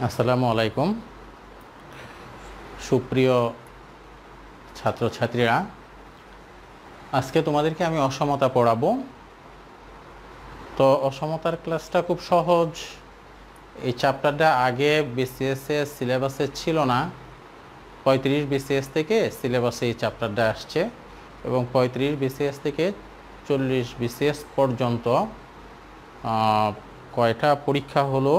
আসসালামু আলাইকুম সুপ্রিয় ছাত্রছাত্রীরা, আজকে তোমাদেরকে আমি অসমতা পড়াবো। তো অসমতার ক্লাসটা খুব সহজ। এই চ্যাপ্টারটা আগে বিসিএস এর সিলেবাসে ছিল না। 35 বিসিএস থেকে সিলেবাসে এই চ্যাপ্টারটা আসছে এবং 35 বিসিএস থেকে 40 বিসিএস পর্যন্ত কয়টা পরীক্ষা হলো?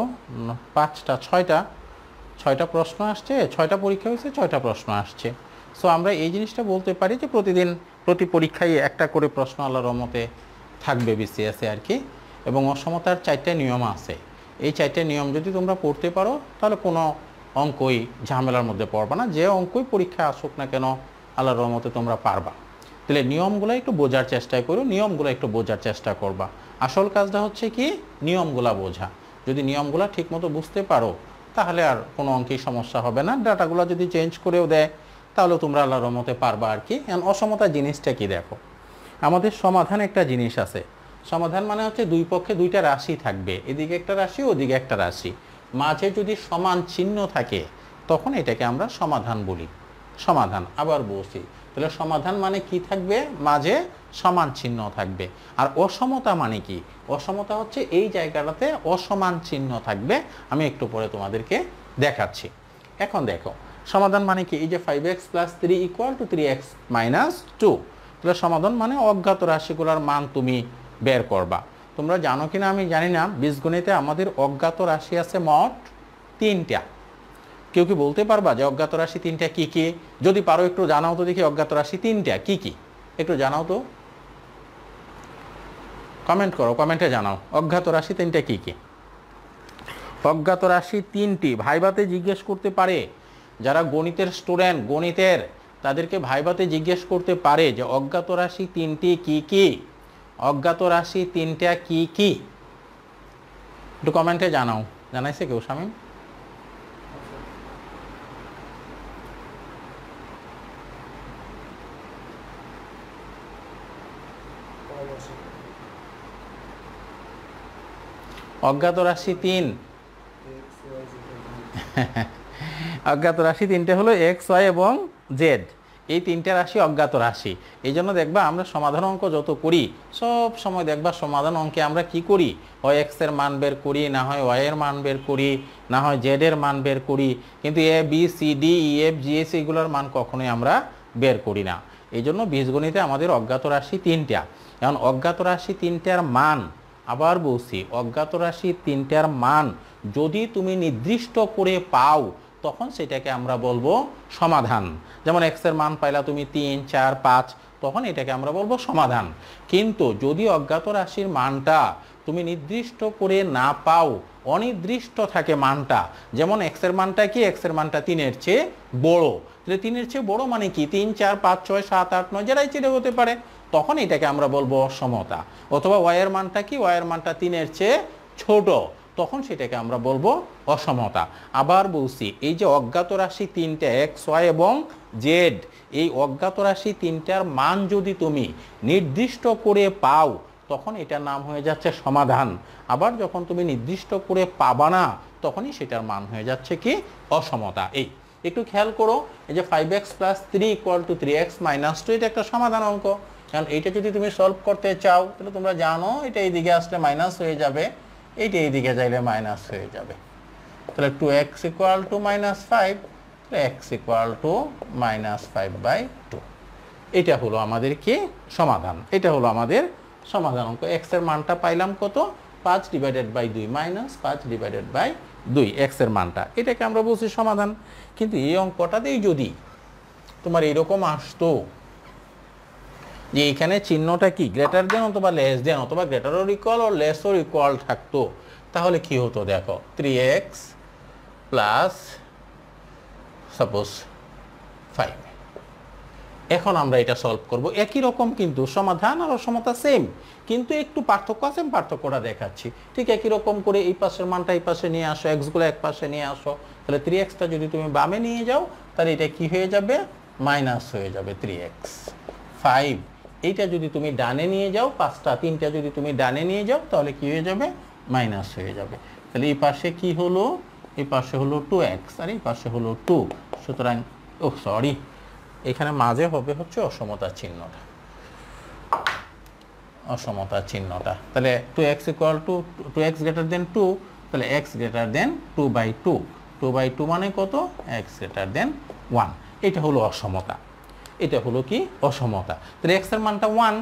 6টা প্রশ্ন আসছে, 6টা পরীক্ষা হয়েছে, 6টা প্রশ্ন আসছে। সো আমরা এই জিনিসটা বলতে পারি যে প্রতি পরীক্ষায় একটা করে প্রশ্ন আল্লাহর রহমতে থাকবে বিসিএসে আর কি। এবং অসমতার 4টা নিয়ম আছে। এই 4টা নিয়ম যদি তোমরা পড়তে পারো তাহলে কোনো অঙ্কই ঝামেলার মধ্যে পড়বা না। যে অঙ্কই পরীক্ষা আসুক না কেন আল্লাহর রহমতে তোমরা পারবা। তাহলে নিয়মগুলো একটু বোঝার চেষ্টা করো, নিয়মগুলো একটু বোঝার চেষ্টা করবা। আসল কাজটা হচ্ছে কি নিয়মগুলা বোঝা। যদি নিয়মগুলা ঠিকমতো বুঝতে পারো তাহলে আর কোনো অঙ্কেই সমস্যা হবে না। ডাটাগুলো যদি চেঞ্জ করেও দেয় তাহলে তোমরা আল্লাহর রহমতে পারবা আর কি। অসমতা জিনিসটা কি দেখো, আমাদের সমাধান একটা জিনিস আছে। সমাধান মানে হচ্ছে দুই পক্ষে দুইটা রাশি থাকবে, এদিকে একটা রাশি ওদিকে একটা রাশি, মাঝে যদি সমান চিহ্ন থাকে তখন এটাকে আমরা সমাধান বলি। সমাধান আবার বলছি, তাহলে সমাধান মানে কি থাকবে? মাঝে সমান চিহ্ন থাকবে। আর অসমতা মানে কি? অসমতা হচ্ছে এই জায়গাটাতে অসমান চিহ্ন থাকবে। আমি একটু পরে তোমাদেরকে দেখাচ্ছি। এখন দেখো সমাধান মানে কি, এই যে 5x + 3 = 3x - 2। তাহলে সমাধান মানে অজ্ঞাত রাশিগুলোর মান তুমি বের করবা। তোমরা জানো কিনা আমি জানি না, বীজগণিতে আমাদের অজ্ঞাত রাশি আছে মোট 3টা। কেউ কি বলতে পারবা যে অজ্ঞাত রাশি 3টা কি কি? যদি পারো একটু জানাও তো দেখি, অজ্ঞাত রাশি 3টা কি কি একটু জানাও তো, কমেন্ট করো, কমেন্টে জানাও অজ্ঞাত রাশি 3টা কি কি। অজ্ঞাত রাশি 3টি ভাইভাতে জিজ্ঞেস করতে পারে। যারা গণিতের স্টুডেন্ট, গণিতের, তাদেরকে ভাইভাতে জিজ্ঞেস করতে পারে যে অজ্ঞাত রাশি 3টি কি কি, অজ্ঞাত রাশি 3টা কি কি। একটু কমেন্টে জানাও। জানাইছে কেউ? শামীম অজ্ঞাত রাশি 3 অজ্ঞাত রাশি 3টে হলো এক্স, ওয়াই এবং জেড। এই 3টে রাশি অজ্ঞাত রাশি। এই জন্য দেখবা আমরা সমাধান অঙ্ক যত করি সব সময় দেখবা সমাধান অঙ্কে আমরা কি করি, হয় এক্স এর মান বের করি, না হয় ওয়াই এর মান বের করি, না হয় জেড এর মান বের করি, কিন্তু A B C D E F G S এইগুলোর মান কখনোই আমরা বের করি না। এই জন্য বীজগণিতে আমাদের অজ্ঞাত রাশি 3টা। এখন অজ্ঞাত রাশি 3টার মান, আবার বলছি, অজ্ঞাত রাশি 3টার মান যদি তুমি নির্দিষ্ট করে পাও তখন সেটাকে আমরা বলবো সমাধান। যেমন এক্স এর মান পাইলা তুমি 3, 4, 5, তখন এটাকে আমরা বলবো সমাধান। কিন্তু যদি অজ্ঞাত রাশির মানটা তুমি নির্দিষ্ট করে না পাও, অনির্দিষ্ট থাকে মানটা, যেমন এক্স এর মানটা কি, এক্স এর মানটা 3-এর চেয়ে বড়, তাহলে 3-এর চেয়ে বড় মানে কি 3, 4, 5, 6, 7, 8, 9 যারাই চেয়ে হতে পারে, তখন এটাকে আমরা বলবো অসমতা। অথবা ওয়াই এর মানটা কি, ওয়াই এর মানটা 3-এর চেয়ে ছোট, তখন সেটাকে আমরা বলবো অসমতা। আবার বলছি, এই যে অজ্ঞাত রাশি 3টে এক্স, ওয়াই এবং জেড, এই অজ্ঞাত রাশি 3টার মান যদি তুমি নির্দিষ্ট করে পাও তখন এটার নাম হয়ে যাচ্ছে সমাধান। আবার যখন তুমি নির্দিষ্ট করে পাবা না তখনই সেটার মান হয়ে যাচ্ছে কি অসমতা। এই একটু খেয়াল করো, এই যে 5x + 3 = 3x - 2 এটা একটা সমাধান অঙ্ক। কারণ এইটা যদি তুমি সলভ করতে চাও তাহলে তোমরা জানো এটা এইদিকে আসলে মাইনাস হয়ে যাবে, এইটা এইদিকে যাইলে মাইনাস হয়ে যাবে। তাহলে 2x = -5, x = -5/2। এটা হলো আমাদের কি সমাধান, এটা হলো আমাদের সমাধান অঙ্ক। x এর মানটা পাইলাম কত, 5/2 -5/2 x এর মানটা, এটাকে আমরা বলছি সমাধান। কিন্তু এই অঙ্কটাতেই যদি তোমার এরকম আসতো যে এখানে চিহ্নটা কি গ্রেটার দেন অথবা লেস দেন অথবা greater or equal or less or equal থাকতো, তাহলে কি হতো দেখো, 3x প্লাস সাপোজ 5। এখন আমরা এটা সলভ করব একই রকম, কিন্তু সমাধান আর অসমতা সেম, কিন্তু একটু পার্থক্য আছে, পার্থক্যটা দেখাচ্ছি। ঠিক একই রকম করে এই পাশের মানটা এই পাশে নিয়ে আসো, এক্সগুলো এক পাশে নিয়ে আসো, তাহলে 3xটা যদি তুমি বামে নিয়ে যাও তাহলে এটা কি হয়ে যাবে, মাইনাস হয়ে যাবে 3x। 5 এইটা যদি তুমি ডানে নিয়ে যাও, 3টা যদি তুমি ডানে নিয়ে যাও তাহলে কি হয়ে যাবে, মাইনাস হয়ে যাবে। তাহলে এই পাশে কি হলো, এই পাশে হলো 2x আর এই পাশে হলো 2। সুতরাং সরি, এখানে মাঝে হবে হচ্ছে অসমতার চিহ্নটা, অসমতার চিহ্নটা। তাহলে 2x equal to 2x greater than 2, তাহলে x গ্রেটার দেন 2/2। 2/2 মানে কত? x greater than 1। এটা হলো অসমতা, এটা হলো কি অসমতা। তাহলে x এর মানটা 1,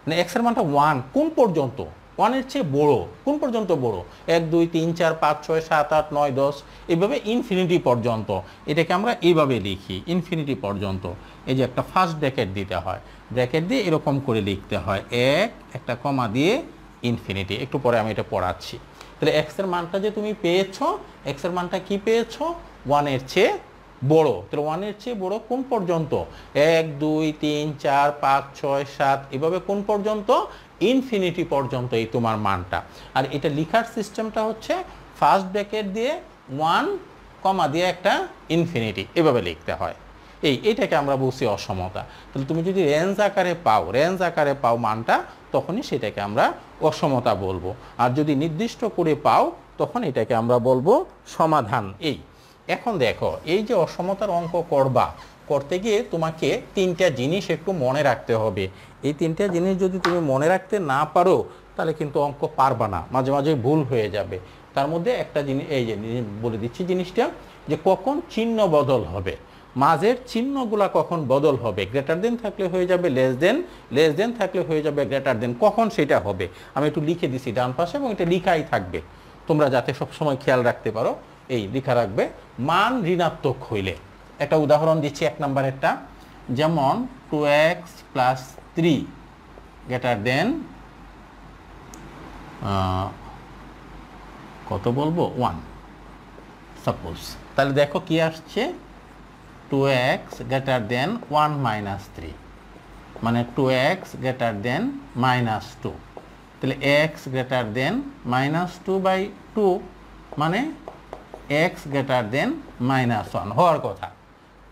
মানে x এর মানটা 1 কোন পর্যন্ত? 1 এর চেয়ে বড়। কোন পর্যন্ত বড়? 1 2 3 4 5 6 7 8 9 10 এইভাবে ইনফিনিটি পর্যন্ত। এটাকে আমরা এইভাবে লিখি, ইনফিনিটি পর্যন্ত। এই যে একটা ফার্স্ট ব্র্যাকেট দিতে হয়, ব্র্যাকেট দিয়ে এরকম করে লিখতে হয়, একটা কমা দিয়ে ইনফিনিটি। একটু পরে আমি এটা পড়াচ্ছি। তাহলে x এর মানটা যে তুমি পেয়েছো, x এর মানটা কি পেয়েছো? 1 এর চেয়ে বড়। তাহলে 1 এর চেয়ে বড় কোন পর্যন্ত? 1 2 3 4 5 6 7 এভাবে কোন পর্যন্ত? ইনফিনিটি পর্যন্ত এই তোমার মানটা। আর এটা লেখার সিস্টেমটা হচ্ছে ফার্স্ট ব্র্যাকেট দিয়ে 1 কমা দিয়ে একটা ইনফিনিটি, এভাবে লিখতে হয়। এইটাকে আমরা বলছি অসমতা। তাহলে তুমি যদি রেঞ্জ আকারে পাও মানটা, তখনই সেটাকে আমরা অসমতা বলবো। আর যদি নির্দিষ্ট করে পাও, তখন এটাকে আমরা বলবো সমাধান। এখন দেখো, এই যে অসমতার অঙ্ক করতে গিয়ে তোমাকে 3টা জিনিস একটু মনে রাখতে হবে। এই 3টা জিনিস যদি তুমি মনে রাখতে না পারো, তাহলে কিন্তু অঙ্ক পারবা না, মাঝে মাঝে ভুল হয়ে যাবে। তার মধ্যে একটা জিনিস, এই যে বলে দিচ্ছি জিনিসটা, যে কখন চিহ্ন বদল হবে, মাঝের চিহ্নগুলা কখন বদল হবে। গ্রেটার দেন থাকলে হয়ে যাবে লেস দেন থাকলে হয়ে যাবে গ্রেটার দেন। কখন সেটা হবে আমি একটু লিখে দিছি ডান পাশে, এবং এটা লিখাই থাকবে, তোমরা যাতে সবসময় খেয়াল রাখতে পারো। লিখা রাখবে, মান ঋণাত্মক হইলে। একটা উদাহরণ দিচ্ছি 1 নম্বরেরটা, যেমন 2x + 3 গ্রেটার দেন কত বলবো 1 সাপোজ। তাহলে দেখো কি আসছে, 2x গ্রেটার দেন 1 - 3, মানে 2x গ্রেটার দেন -2। তাহলে x গ্রেটার দেন -2/2, মানে x গ্রেটার দেন -1 হওয়ার কথা।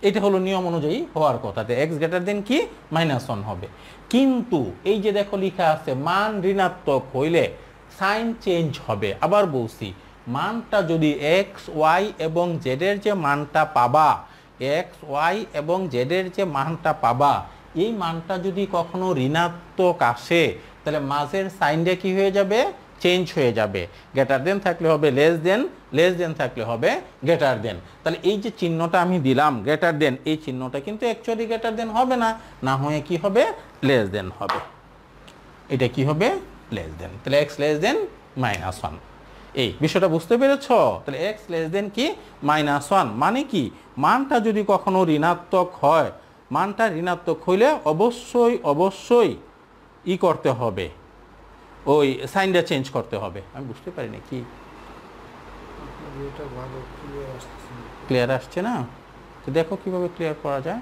এটা হলো নিয়ম অনুযায়ী হওয়ার কথা, x গ্রেটার দেন কি -1 হবে। কিন্তু এই যে দেখো লেখা আছে, মান ঋণাত্মক হইলে সাইন চেঞ্জ হবে। আবার বলছি, মানটা যদি x y এবং z এর যে মানটা পাবা, x y এবং z এর যে মানটা পাবা, এই মানটা যদি কখনো ঋণাত্মক আসে, তাহলে মাঝের সাইনটা কি হয়ে যাবে? চেঞ্জ হয়ে যাবে। গ্রেটার দেন থাকলে হবে লেস দেন থাকলে হবে গ্রেটার দেন। তাহলে এই যে চিহ্নটা আমি দিলাম গ্রেটার দেন, এই চিহ্নটা কিন্তু অ্যাকচুয়ালি গ্রেটার দেন হবে না, না হয়ে কি হবে? লেস দেন হবে। এটা কি হবে? Less than. তাহলে x লেস দেন -1। এই বিষয়টা বুঝতে পেরেছ? তাহলে x লেস দেন কি -1, মানে কি মানটা যদি কখনো ঋণাত্মক হয়, মানটা ঋণাত্মক হইলে অবশ্যই করতে হবে, ওই সাইনটা চেঞ্জ করতে হবে। আমি বুঝতে পারিনি কি ক্লিয়ার আসছে না? তো দেখো কিভাবে ক্লিয়ার করা যায়।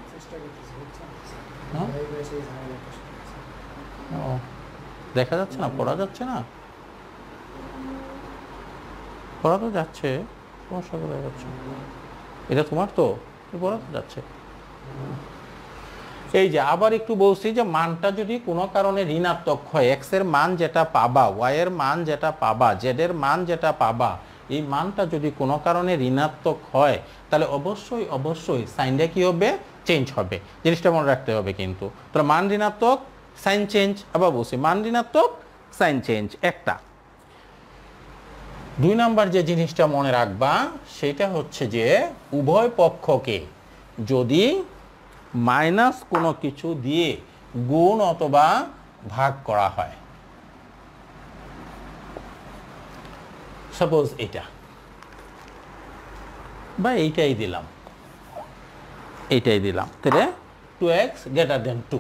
দেখা যাচ্ছে না, পড়া যাচ্ছে না, পড়া তো যাচ্ছে, সমস্যা কোথায় যাচ্ছে? এটা তোমার তো পড়া তো যাচ্ছে। এই যে আবার একটু বলছি, যে মানটা যদি কোনো কারণে ঋণাত্মক হয়, x এর মান যেটা পাবা, y এর মান যেটা পাবা, z এর মান যেটা পাবা, এই মানটা যদি কোনো কারণে ঋণাত্মক হয়, তাহলে অবশ্যই সাইনটা কি হবে? চেঞ্জ হবে। জিনিসটা মনে রাখতে হবে কিন্তু। তাহলে মান ঋণাত্মক, সাইন চেঞ্জ। আবার বলছি, মান ঋণাত্মক, সাইন চেঞ্জ একটা। 2 নাম্বার যে জিনিসটা মনে রাখবা, সেটা হচ্ছে যে উভয় পক্ষকে যদি মাইনাস কোনো কিছু দিয়ে গুণ অথবা ভাগ করা হয়, সাপোজ এটা বা এইটাই দিলাম, তাহলে 2x গ্রেটার দেন 2।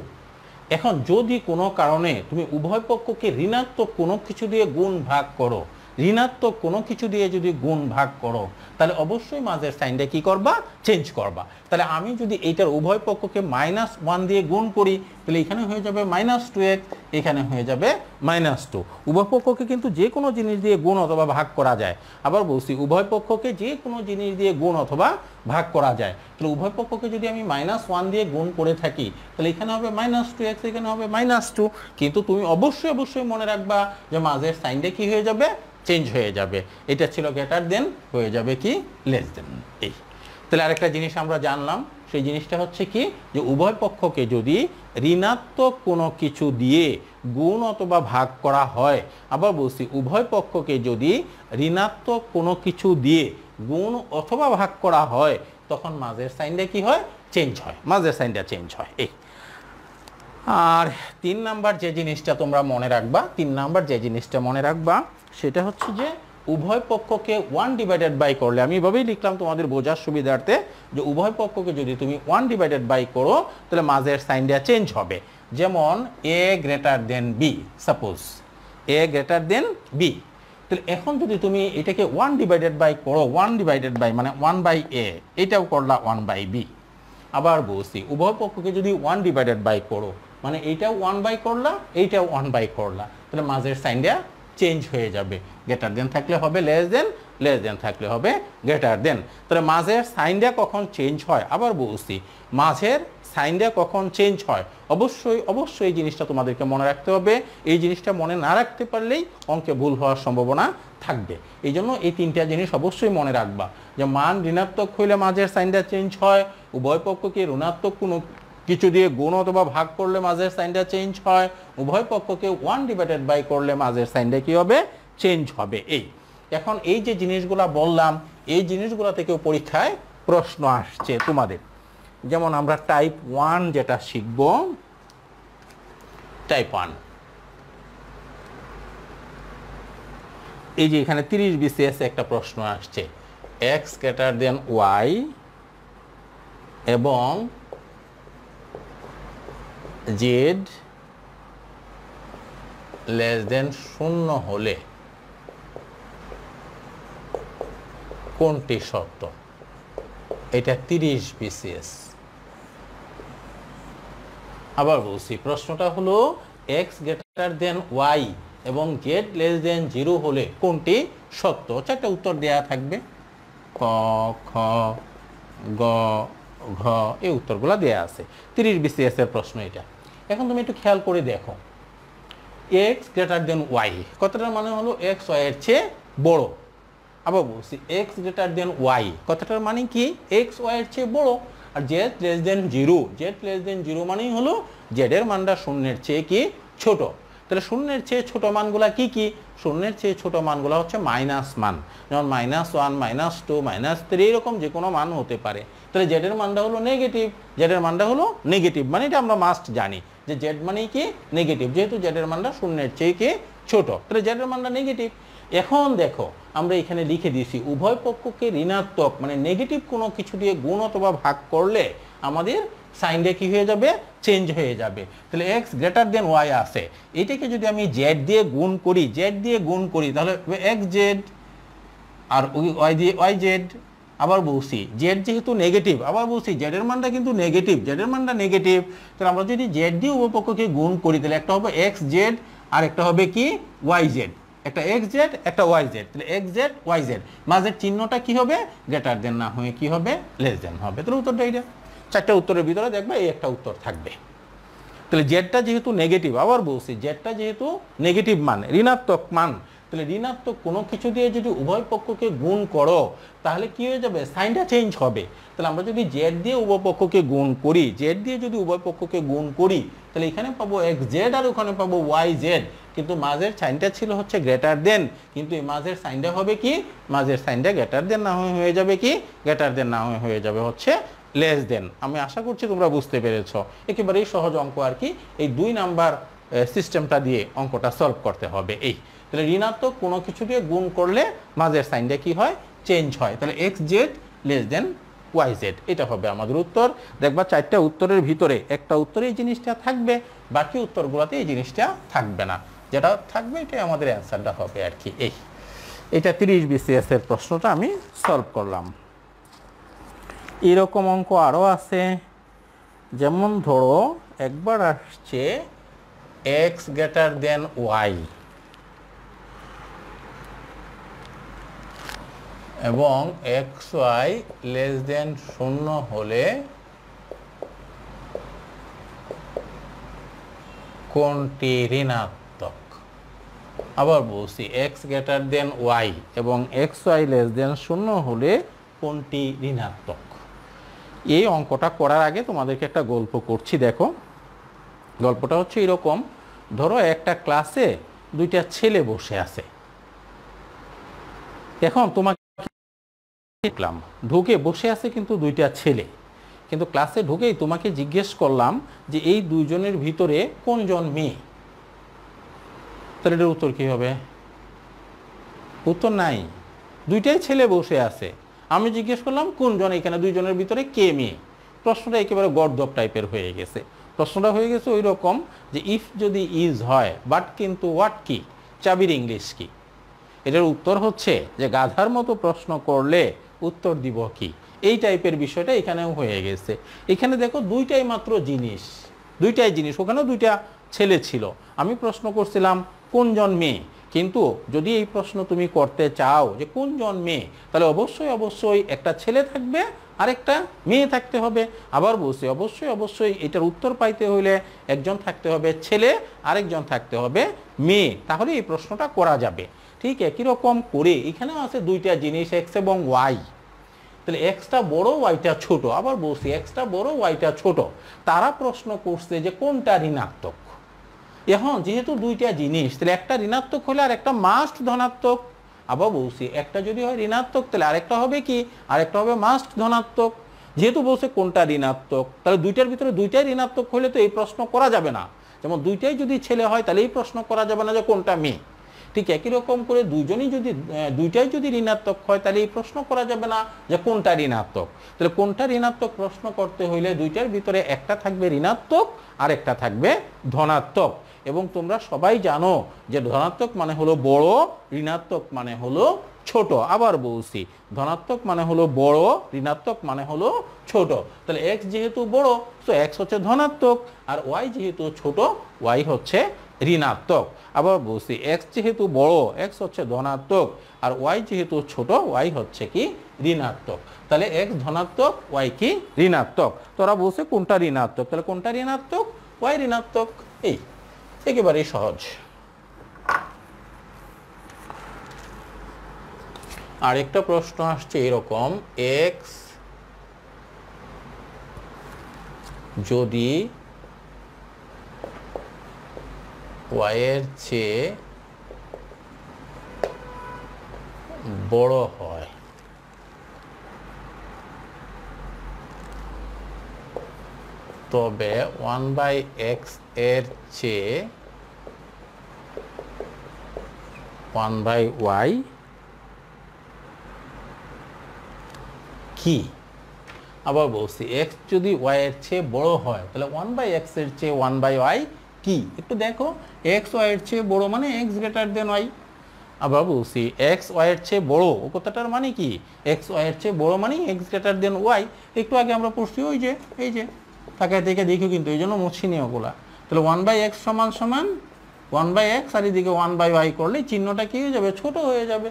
এখন যদি কোনো কারণে তুমি উভয় পক্ষকে ঋণাত্মক কোনো কিছু দিয়ে গুণ ভাগ করো, ঋণাত্মক কোনো কিছু দিয়ে যদি গুণ ভাগ করো, তাহলে অবশ্যই মাঝের সাইনটা কি করবা? চেঞ্জ করবা। তাহলে আমি যদি এইটার উভয় পক্ষকে -1 দিয়ে গুণ করি, তাহলে এখানে হয়ে যাবে -2x, এখানে হয়ে যাবে -2। উভয় পক্ষকে কিন্তু যে কোনো জিনিস দিয়ে গুণ অথবা ভাগ করা যায়। আবার বলছি, উভয় পক্ষকে যে কোনো জিনিস দিয়ে গুণ অথবা ভাগ করা যায়। তাহলে উভয় পক্ষকে যদি আমি -1 দিয়ে গুণ করে থাকি তাহলে এখানে হবে -2x, এখানে হবে -2। কিন্তু তুমি অবশ্যই মনে রাখবা যে মাঝের সাইনটা কি হয়ে যাবে, চেঞ্জ হয়ে যাবে। এটা ছিল গ্রেটার দেন, হয়ে যাবে কি লেস দেন। এই তাহলে আরেকটা জিনিস আমরা জানলাম, সেই জিনিসটা হচ্ছে কি যে উভয় পক্ষকে যদি ঋণাত্মক কোনো কিছু দিয়ে গুণ অথবা ভাগ করা হয়, আবার বলছি উভয় পক্ষকে যদি ঋণাত্মক কোনো কিছু দিয়ে গুণ অথবা ভাগ করা হয় তখন মাঝের সাইনটা কি হয়, চেঞ্জ হয়, মাঝের সাইনটা চেঞ্জ হয়। এই আর 3 নাম্বার যে জিনিসটা তোমরা মনে রাখবা, 3 নাম্বার যে জিনিসটা মনে রাখবা সেটা হচ্ছে যে উভয় পক্ষকে 1/, করলে, আমি এভাবেই লিখলাম তোমাদের বোঝার সুবিধার্থে, যে উভয় পক্ষকে যদি তুমি 1/, করো তাহলে মাঝের সাইনটা চেঞ্জ হবে। যেমন a greater than b, suppose a greater than b। তাহলে এখন যদি তুমি এটাকে 1/, করো, 1/, মানে 1/a, এটাও করলা 1/b। আবার বলছি উভয় পক্ষকে যদি 1/, করো মানে এইটাও 1/, করলা, এইটাও 1/, করলা, তাহলে মাঝের সাইনটা চেঞ্জ হয়ে যাবে। গ্রেটার দেন থাকলে হবে লেস দেন, লেস দেন থাকলে হবে গ্রেটার দেন। তাহলে মাঝের সাইনটা কখন চেঞ্জ হয়, আবার বলছি মাঝের সাইনটা কখন চেঞ্জ হয়, অবশ্যই এই জিনিসটা তোমাদেরকে মনে রাখতে হবে। এই জিনিসটা মনে না রাখতে পারলেই অঙ্কে ভুল হওয়ার সম্ভাবনা থাকবে। এই জন্য এই 3টা জিনিস অবশ্যই মনে রাখবা, যে মান ঋণাত্মক হইলে মাঝের সাইনটা চেঞ্জ হয়, উভয় পক্ষকে ঋণাত্মক কোনো কিছু দিয়ে গুণ অথবা ভাগ করলে মাঝের সাইনটা চেঞ্জ হয়, উভয় পক্ষকে 1/, করলে মাঝের সাইনটা কি হবে, চেঞ্জ হবে। এখন এই যে জিনিসগুলা বললাম, এই জিনিসগুলা থেকেও পরীক্ষায় প্রশ্ন আসছে তোমাদের। যেমন আমরা টাইপ 1 যেটা শিখব, টাইপ 1, এই যে এখানে 30 BCS একটা প্রশ্ন আসছে, x গ্রেটার দেন y এবং z লেস দেন 0 হলে কোনটি শর্ত? এটা 30 BCS। আবার বলছি, প্রশ্নটা হলো x গ্রেটার দেন y এবং z লেস দেন 0 হলে কোনটি সত্য? 4টা উত্তর দেয়া থাকবে, ক, খ, গ, ঘ, এই উত্তরগুলো দেয়া আছে। 30 BCS এর প্রশ্ন এটা। এখন তুমি একটু খেয়াল করে দেখো, x গ্রেটার দেন y কথাটার মানে হলো x y এর চেয়ে বড়। আবার বলছি x গ্রেটার দেন y কথাটার মানে কি, x y এর চেয়ে বড়। আর z less than 0, z less than 0 মানেই হলো z এর মানটা 0-এর চেয়ে কি ছোট। তাহলে 0-এর চেয়ে ছোট মানগুলা কি কি? 0-এর চেয়ে ছোট মানগুলা হচ্ছে মাইনাস মান, যেমন -1, -2, -3, এরকম যে কোনো মান হতে পারে। তাহলে z এর মানটা হলো নেগেটিভ, z এর মানটা হলো নেগেটিভ, মানে এটা আমরা মাস্ট জানি যে z মানেই কি নেগেটিভ, যেহেতু z এর মানটা 0-এর চেয়ে কি ছোট, তাহলে z এর মানটা নেগেটিভ। এখন দেখো আমরা এখানে লিখে দিয়েছি উভয় পক্ষকে ঋণাত্মক মানে নেগেটিভ কোনো কিছু দিয়ে গুণ অথবা ভাগ করলে আমাদের সাইনটা কি হয়ে যাবে, চেঞ্জ হয়ে যাবে। তাহলে x গ্রেটার দেন y আছে, এটাকে যদি আমি z দিয়ে গুণ করি, z দিয়ে গুণ করি তাহলে xz আর y দিয়ে yz। আবার বলছি z যেহেতু নেগেটিভ, আবার বলছি z এর মানটা কিন্তু নেগেটিভ, z এর মানটা নেগেটিভ। তাহলে আমরা যদি z দিয়ে উভয় পক্ষকে গুণ করি তাহলে একটা হবে xz আর একটা হবে কি yz, একটা xz একটা yz, তাহলে xz yz মাঝের চিহ্নটা কি হবে, গ্রেটার দেন না হয়ে কি হবে, লেস দেন হবে। তাহলে উত্তরটা এইটা। 4টা উত্তরের ভিতরে দেখবে এই একটা উত্তর থাকবে। তাহলে জেডটা যেহেতু নেগেটিভ, আবার বলছি জেডটা যেহেতু নেগেটিভ মান, ঋণাত্মক মান, তাহলে ঋণাত্মক কোনো কিছু দিয়ে যদি উভয় পক্ষকে গুণ করো তাহলে কি হয়ে যাবে, সাইনটা চেঞ্জ হবে। তাহলে আমরা যদি জেড দিয়ে উভয় পক্ষকে গুণ করি, জেড দিয়ে যদি উভয় পক্ষকে গুণ করি তাহলে এখানে পাবো xz আর ওখানে পাবো yz, কিন্তু মাঝের সাইনটা ছিল হচ্ছে গ্রেটার দেন, কিন্তু এই মাঝের সাইনটা হবে কি, মাঝের সাইনটা গ্রেটার দেন না হয়ে যাবে কি, গ্রেটার দেন না হয়ে যাবে হচ্ছে লেস দেন। আমি আশা করছি তোমরা বুঝতে পেরেছো। একেবারেই সহজ অঙ্ক আর কি, এই 2 নাম্বার সিস্টেমটা দিয়ে অঙ্কটা সলভ করতে হবে। এই তাহলে ঋণাত্মক কোনো কিছু দিয়ে গুণ করলে মাঝের সাইনটা কি হয়, চেঞ্জ হয়। তাহলে xz লেস দেন yz, এটা হবে আমাদের উত্তর। দেখবা 4টা উত্তরের ভিতরে একটা উত্তরে এই জিনিসটা থাকবে, বাকি উত্তরগুলোতে এই জিনিসটা থাকবে না, যেটা থাকবে এটাই আমাদের অ্যান্সারটা হবে আর কি। এটা 30 BCS এর প্রশ্নটা আমি সলভ করলাম। এরকম অঙ্ক আরও আছে, যেমন ধরো একবার আসছে এক্স গ্রেটার দেন ওয়াই এবং এক্স ওয়াই লেস দেন 0 হলে কোনটি ঋণাত্মক? আবার বলছি, এক্স গ্রেটার দেন ওয়াই এবং এক্স ওয়াই লেস দেন 0 হলে কোনটি ঋণাত্মক? এই অঙ্কটা করার আগে তোমাদেরকে একটা গল্প করছি, দেখো। গল্পটা হচ্ছে এরকম, ধরো একটা ক্লাসে দুইটা ছেলে বসে আছে। এখন তোমাকে দেখলাম ঢুকে বসে আছে কিন্তু দুইটা ছেলে, কিন্তু ক্লাসে ঢুকেই তোমাকে জিজ্ঞেস করলাম যে এই দুইজনের ভিতরে কোনজন মেয়ে? তাহলে এটার উত্তর কি হবে? উত্তর নাই, দুইটাই ছেলে বসে আছে। আমি জিজ্ঞেস করলাম কোনজন, এখানে দুইজনের ভিতরে কে মেয়ে? প্রশ্নটা একেবারে গর্দব টাইপের হয়ে গেছে। প্রশ্নটা হয়ে গেছে ওই রকম যে ইফ যদি ইজ হয়, বাট কিন্তু হোয়াট কি, চাবির ইংলিশ কি? এটার উত্তর হচ্ছে যে গাধার মতো প্রশ্ন করলে উত্তর দিব কি, এই টাইপের বিষয়টা এখানেও হয়ে গেছে। এখানে দেখো দুইটাই মাত্র জিনিস, দুইটাই জিনিস, ওখানেও দুইটা ছেলে ছিল। আমি প্রশ্ন করছিলাম কোনজন মেয়ে, কিন্তু যদি এই প্রশ্ন তুমি করতে চাও যে কোনজন মেয়ে, তাহলে অবশ্যই অবশ্যই একটা ছেলে থাকবে আর একটা মেয়ে থাকতে হবে। আবার বলছি, অবশ্যই অবশ্যই এটার উত্তর পাইতে হইলে একজন থাকতে হবে ছেলে, আরেকজন থাকতে হবে মেয়ে, তাহলে এই প্রশ্নটা করা যাবে। ঠিক একই রকম করে এখানেও আছে দুইটা জিনিস, এক্স এবং ওয়াই। তাহলে এক্সটা বড়, ওয়াইটা ছোট। আবার বলছি এক্সটা বড়, ওয়াইটা ছোট। তারা প্রশ্ন করছে যে কোনটা ঋণাত্মক। এখন যেহেতু দুইটা জিনিস, তাহলে একটা ঋণাত্মক হলে আর একটা মাস্ট ধনাত্মক। আবার বলছি একটা যদি হয় ঋণাত্মক, তাহলে আরেকটা হবে কি, আরেকটা হবে মাস্ট ধনাত্মক। যেহেতু বলছে কোনটা ঋণাত্মক, তাহলে দুইটার ভিতরে দুইটাই ঋণাত্মক হলে তো এই প্রশ্ন করা যাবে না। যেমন দুইটাই যদি ছেলে হয়, তাহলে এই প্রশ্ন করা যাবে না যে কোনটা মেয়ে। ঠিক একই রকম করে দুইটাই যদি ঋণাত্মক হয়, তাহলে এই প্রশ্ন করা যাবে না যে কোনটা ঋণাত্মক। তাহলে কোনটা ঋণাত্মক প্রশ্ন করতে হইলে দুইটার ভিতরে একটা থাকবে ঋণাত্মক আর একটা থাকবে ধনাত্মক। এবং তোমরা সবাই জানো যে ধনাত্মক মানে হলো বড়, ঋণাত্মক মানে হলো ছোট। আবার বলছি, ধনাত্মক মানে হলো বড়, ঋণাত্মক মানে হলো ছোট। তাহলে এক্স যেহেতু বড়, তো এক্স হচ্ছে ধনাত্মক, আর ওয়াই যেহেতু ছোট, ওয়াই হচ্ছে ঋণাত্মক। আবার বলছি এক্স যেহেতু বড়, এক্স হচ্ছে ধনাত্মক, আর ওয়াই যেহেতু ছোট, ওয়াই হচ্ছে কি ঋণাত্মক। তাহলে এক্স ধনাত্মক, ওয়াই কি ঋণাত্মক। তোরা বলছে কোনটা ঋণাত্মক, তাহলে কোনটা ঋণাত্মক, ওয়াই ঋণাত্মক। এই একেবারেই সহজ। আরেকটা প্রশ্ন আসছে এরকম, এক্স যদি ওয়াই এর চেয়ে বড় হয়, তবে 1/x এর চেয়ে 1/y কি? আবার বলছি x যদি y এর চেয়ে বড় হয়, তাহলে 1/x এর চেয়ে 1/y কি? একটু দেখো, x y এর চেয়ে বড় মানে x গ্রেটার দেন y। আবার বলছি x y এর চেয়ে বড়, ও কথাটার মানে কি, x y এর চেয়ে বড় মানে x গ্রেটার দেন y। একটু আগে আমরা পড়ছি ওই যে এই যে তাকে দেখে দেখো, কিন্তু এই জন্য মুছিনি ওগুলা। তাহলে 1/x সমান সমান 1/x, আর এদিকে 1/y করলে চিহ্নটা কি হয়ে যাবে, ছোট হয়ে যাবে,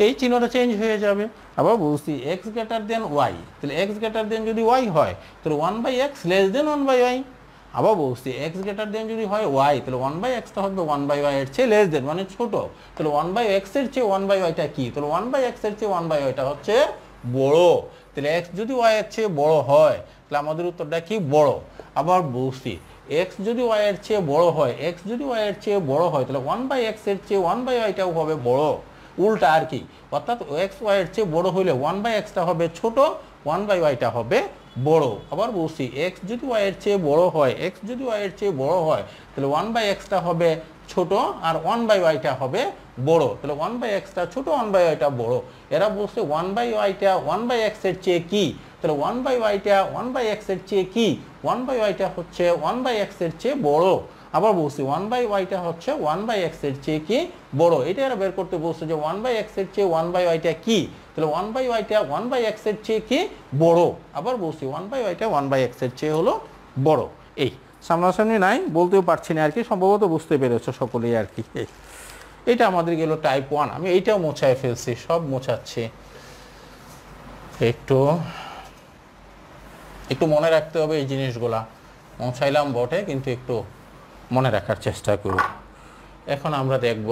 এই চিহ্নটা চেঞ্জ হয়ে যাবে। আবার বলছি এক্স গ্রেটার দেন ওয়াই, তাহলে এক্স গ্রেটার দেন যদি ওয়াই হয়, তাহলে 1/x লেস দেন 1/y। আবার বলছি এক্স গ্রেটার দেন যদি হয় ওয়াই, তাহলে 1/xটা হবে 1/y এর চেয়ে লেস দেন মানে ছোট। তাহলে 1/x এর চেয়ে 1/yটা কি, তাহলে 1/x এর চেয়ে 1/yটা হচ্ছে বড়। তাহলে x যদি y এর চেয়ে বড় হয়, তাহলে আমাদের উত্তরটা কি, বড়। আবার বলছি x যদি y এর চেয়ে বড় হয়, x যদি y এর চেয়ে বড় হয়, তাহলে 1/x এর চেয়ে 1/yটাও হবে বড়, উল্টা আর কি। অর্থাৎ এক্স ওয়াই এর চেয়ে বড় হইলে 1/xটা হবে ছোট, 1/yটা হবে বড়। আবার বলছি এক্স যদি ওয়াই এর চেয়ে বড় হয়, এক্স যদি ওয়াই এর চেয়ে বড় হয়, তাহলে 1/xটা হবে ছোট আর 1/yটা হবে বড়। তাহলে 1/xটা ছোট, 1/yটা বড়। এরা বলছে 1/yটা 1/x এর চেয়ে কি, তাহলে 1/yটা 1/x এর চেয়ে কি, 1/yটা হচ্ছে 1/x এর চেয়ে বড়। আবার বলছি 1/yটা হচ্ছে 1/x এর চেয়ে কি বড়। এটা এরা বের করতে বলছে যে 1/x এর চেয়ে 1/yটা কি, তাহলে 1/yটা 1/x এর চেয়ে কি বড়। আবার বলছি 1/yটা 1/x এর চেয়ে হলো বড়। এই সামনাসামনি নাই, বলতেও পারছি না আর কি, সম্ভবত বুঝতে পেরেছো সকলেই আর কি। এইটা আমাদের গেল টাইপ 1। আমি এইটাও মোছায় ফেলছি, সব মোছাচ্ছি। একটু একটু মনে রাখতে হবে এই জিনিসগুলা, মোছাইলাম বটে কিন্তু একটু মনে রাখার চেষ্টা করব। এখন আমরা দেখব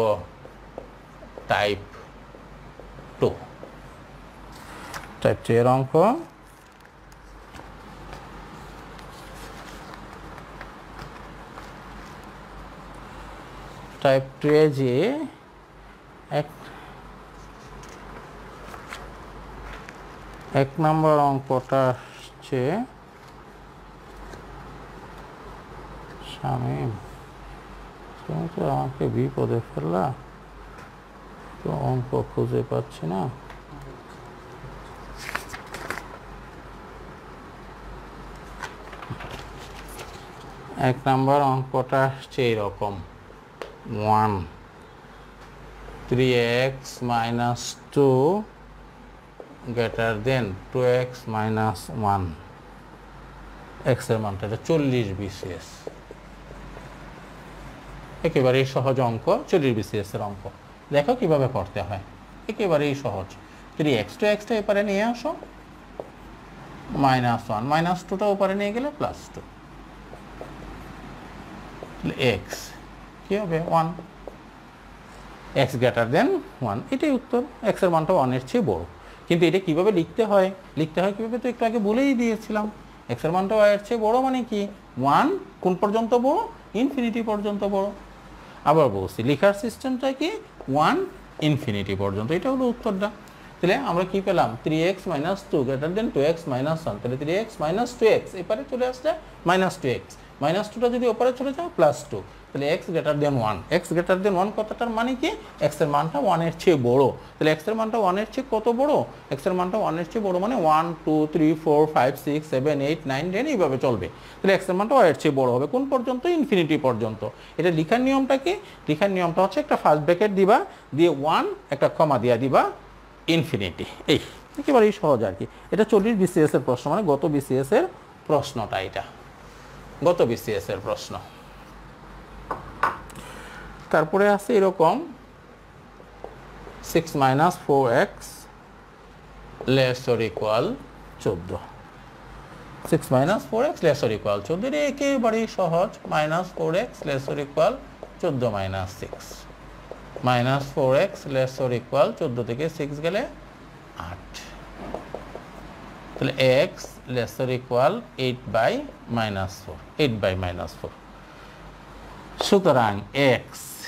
টাইপ 2। টাইপ 2 এর অঙ্ক। টাইপ 2 এ যে এক নম্বর অঙ্কটা আসছে, শামীম তুমি তো আমাকে বিপদে ফেললা, তো অঙ্ক খুঁজে পাচ্ছি না। এক নম্বর অঙ্কটা আসছে এরকম, 1 3x - 2 greater than 2x - 1, x এর মানটা 40 BCS। একেবারেই সহজ অঙ্ক, 40 BCS এর অঙ্ক। দেখো কিভাবে করতে হয়, একেবারেই সহজ। 3x 2xটা এপারে নিয়ে আসো, -1 -2টা ওপারে নিয়ে গেলে +2, x কি হবে 1, x greater than 1, এটাই উত্তর। x এর মানটা 1 এর চেয়ে বড়। কিন্তু এটা কিভাবে লিখতে হয়, কিভাবে তো একটু আগে বলেই দিয়েছিলাম। x এর মানটা y এর চেয়ে বড় মানে কি 1 কোন পর্যন্ত বড়, ইনফিনিটি পর্যন্ত বড়। আবার বলছি লেখার সিস্টেমটা কি 1 ইনফিনিটি পর্যন্ত, এটা হলো উত্তরটা। তাহলে আমরা কি পেলাম 3x - 2 greater than 2x - 1, তাহলে 3x - 2x এপারে চলে আসলে -2x, -2টা যদি ওপারে চলে যায় +2, তাহলে x greater than 1, x greater than 1 কথাটার মানে কি x এর মানটা 1 এর চেয়ে বড়। তাহলে x এর মানটা 1 এর চেয়ে কত বড়, x এর মানটা 1 এর চেয়ে বড় মানে 1 2 3 4 5 6 7 8 9 10 এইভাবে চলবে। তাহলে x এর মানটা y এর চেয়ে বড় হবে কোন পর্যন্ত, ইনফিনিটি পর্যন্ত। এটা লেখার নিয়মটা কি, লেখার নিয়মটা হচ্ছে একটা ফার্স্ট ব্র্যাকেট দিবা, দিয়ে 1 একটা কমা দিয়া দিবা, ইনফিনিটি। এই একেবারেই সহজ আর কি। এটা 40 BCS এর প্রশ্ন, মানে গত BCS এর প্রশ্নটা, এটা গত BCS এর প্রশ্ন। তারপরে আছে এরকম 6 - 4x ≤ 14, 6 - 4x ≤ 14, এটা একেবারেই সহজ। -4x ≤ 14 - 6, -4x ≤ 14 থেকে 6 গেলে 8, তাহলে x ≤ 8/-4, 8/-4। সুতরাং x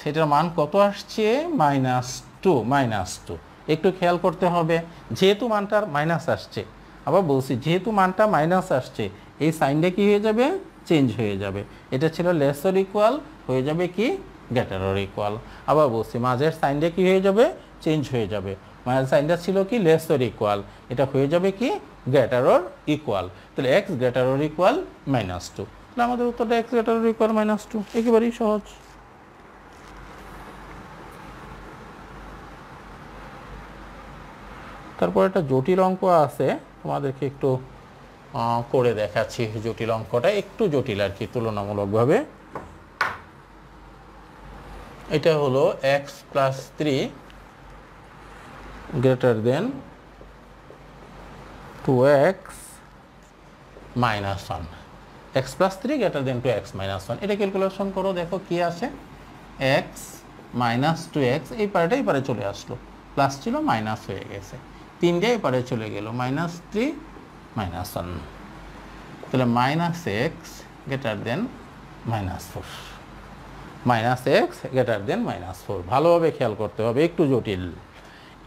এটার মান কত আসছে -2। একটু খেয়াল করতে হবে, যেহেতু মানটার মাইনাস আসছে, আবার বলছি যেহেতু মানটা মাইনাস আসছে, এই সাইনটা কি হয়ে যাবে, চেঞ্জ হয়ে যাবে। এটা ছিল লেস হয়ে যাবে কি গ্রেটার। আবার বলছি মাঝের সাইনটা কি হয়ে যাবে, চেঞ্জ হয়ে যাবে। মাঝের সাইনটা ছিল কি লেস, এটা হয়ে যাবে কি গ্রেটার। তাহলে x greater or equal -2, তাহলে আমাদের উত্তরটা x greater or equal -2, একেবারেই সহজ। তারপর একটা জটিল অঙ্ক আছে, তোমাদেরকে একটু করে দেখাচ্ছি। জটিল অঙ্কটা একটু জটিল আর কি তুলনামূলকভাবে। এটা হলো x + 3 greater than 2x - 1, x + 3 greater than 2x - 1। এটা ক্যালকুলেশন করো, দেখো কি আসে। x - 2x এই পারেটা এই পারে চলে আসলো, প্লাস ছিল মাইনাস হয়ে গেছে, 3টা এই পারে চলে গেল, -3 - 1, তাহলে -x greater than -4, -x greater than -4। ভালোভাবে খেয়াল করতে হবে, একটু জটিল।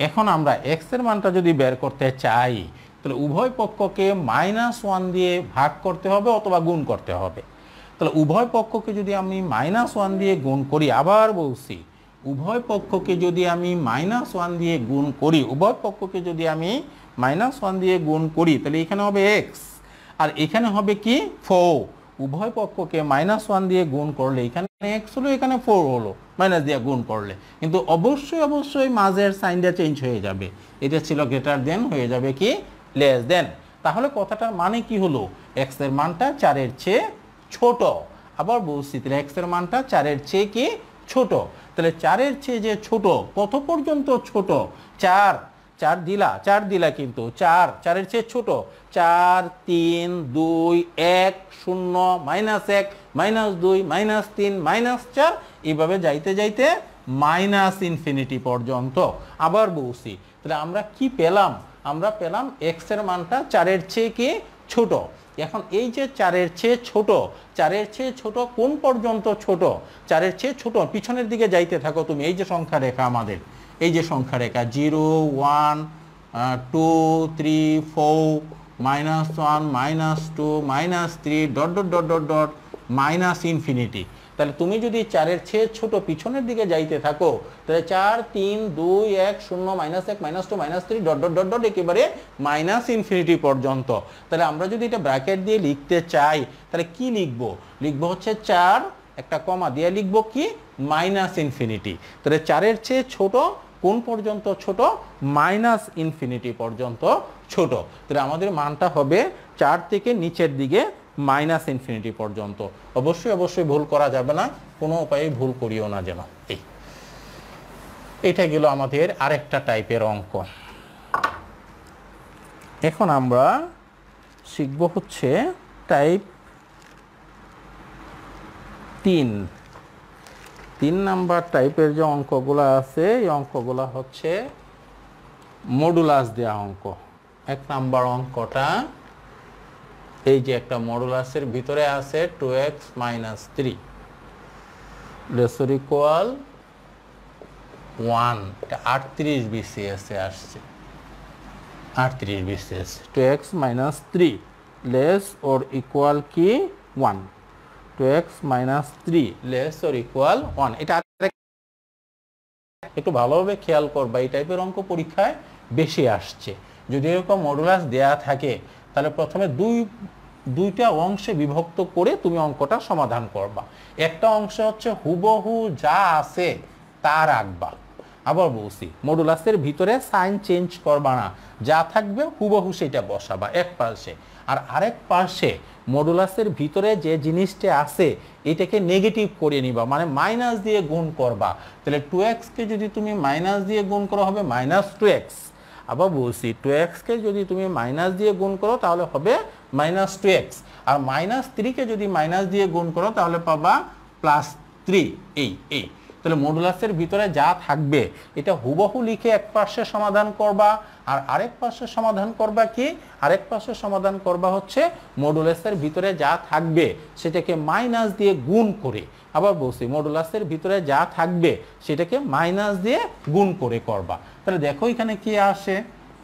এখন আমরা x এর মানটা যদি বের করতে চাই, তাহলে উভয় পক্ষকে -1 দিয়ে ভাগ করতে হবে অথবা গুণ করতে হবে। তাহলে উভয় পক্ষকে যদি আমি -1 দিয়ে গুণ করি, আবার বলছি উভয় পক্ষকে যদি আমি -1 দিয়ে গুণ করি, তাহলে এখানে হবে x আর এখানে হবে কি 4। উভয় পক্ষকে -1 দিয়ে গুণ করলে এখানে x হলো, এখানে 4 হলো, মাইনাস দিয়ে গুণ করলে, কিন্তু অবশ্যই অবশ্যই মাঝের সাইনটা চেঞ্জ হয়ে যাবে। এটা ছিল গ্রেটার দেন, হয়ে যাবে কি লেস দেন। তাহলে কথাটার মানে কি হলো, এক্স এর মানটা 4-এর চেয়ে ছোট। আবার বলছি, তাহলে এক্স এর মানটা 4-এর চেয়ে কি ছোট। তাহলে 4-এর চেয়ে যে ছোট, কত পর্যন্ত ছোট? 4 4 দিলা কিন্তু 4-এর চেয়ে ছোট। 4 3 2 1 0 -1 -2 -3 -4, এইভাবে যাইতে যাইতে -ইনফিনিটি পর্যন্ত। আবার বলছি, তাহলে আমরা কি পেলাম? আমরা পেলাম এক্স এর মানটা 4-এর চেয়ে কি ছোট। এখন এই যে 4-এর চেয়ে ছোট, 4-এর চেয়ে ছোট কোন পর্যন্ত ছোট? 4-এর চেয়ে ছোট পিছনের দিকে যাইতে থাকো তুমি। এই যে সংখ্যা রেখা আমাদের, এই যে সংখ্যা রেখা 0 1 2 3 4 -1 -2 -3 dot dot dot dot dot -infinity. তাহলে তুমি যদি 4-এর চেয়ে ছোট পিছনের দিকে যাইতে থাকো, তাহলে 4 3 2 1 0 -1 -2 -3 ডট ডট ডট ডট একেবারে -ইনফিনিটি পর্যন্ত। তাহলে আমরা যদি এটা ব্র্যাকেট দিয়ে লিখতে চাই, তাহলে কি লিখব? লিখব হচ্ছে 4 একটা কমা দিয়ে লিখব কি -ইনফিনিটি। তাহলে 4-এর চেয়ে ছোট কোন পর্যন্ত ছোট? -ইনফিনিটি পর্যন্ত ছোট। তাহলে আমাদের মানটা হবে 4 থেকে নিচের দিকে -ইনফিনিটি পর্যন্ত। অবশ্যই অবশ্যই ভুল করা যাবে না, কোনো উপায়ে ভুল করিও না যেন। এটা গেল আমাদের আরেকটা টাইপের অঙ্ক। এখন আমরা শিখব হচ্ছে টাইপ 3 নাম্বার টাইপের যে অঙ্কগুলো আছে, এই অঙ্কগুলো হচ্ছে মডুলাস দেওয়া অঙ্ক। 1 নাম্বার অঙ্কটা এই যে একটা মডুলাসের ভিতরে আছে 2x - 3 লেসর ইকুয়াল 1। এটা 38 BCS এ আসছে, 38 BCS। 2x - 3 less or equal কি 1, 2x - 3 লেস অর ইকুয়াল 1। এটা একটু ভালোভাবে খেয়াল করবা, এই টাইপের অঙ্ক পরীক্ষায় বেশি আসছে। যদি এরকম মডুলাস দেয়া থাকে, তাহলে প্রথমে দুইটা অংশে বিভক্ত করে তুমি অঙ্কটা সমাধান করবা। একটা অংশ হচ্ছে হুবহু যা আছে তা রাখবা। আবার বলছি, মডুলাসের ভিতরে সাইন চেঞ্জ করবা না, যা থাকবে হুবহু সেটা বসাবা এক পাশে। আর আরেক পাশে মডুলাসের ভিতরে যে জিনিসটা আছে এটাকে নেগেটিভ করে নিবা, মানে মাইনাস দিয়ে গুণ করবা। তাহলে 2x কে যদি তুমি মাইনাস দিয়ে গুণ করো হবে -2x। আবার বলছি, 2x কে যদি তুমি মাইনাস দিয়ে গুণ করো তাহলে হবে -2x। আর -3 কে যদি মাইনাস দিয়ে গুণ করো তাহলে পাবা +3। এই তাহলে মডুলাসের ভিতরে যা থাকবে এটা হুবহু লিখে এক পাশে সমাধান করবা, আর আরেক পাশে সমাধান করবা কি? আরেক পাশে সমাধান করবা হচ্ছে মডুলাসের ভিতরে যা থাকবে সেটাকে মাইনাস দিয়ে গুণ করে। আবার বলছি, মডুলাসের ভিতরে যা থাকবে সেটাকে মাইনাস দিয়ে গুণ করে করবা। তাহলে দেখো এখানে কি আসে,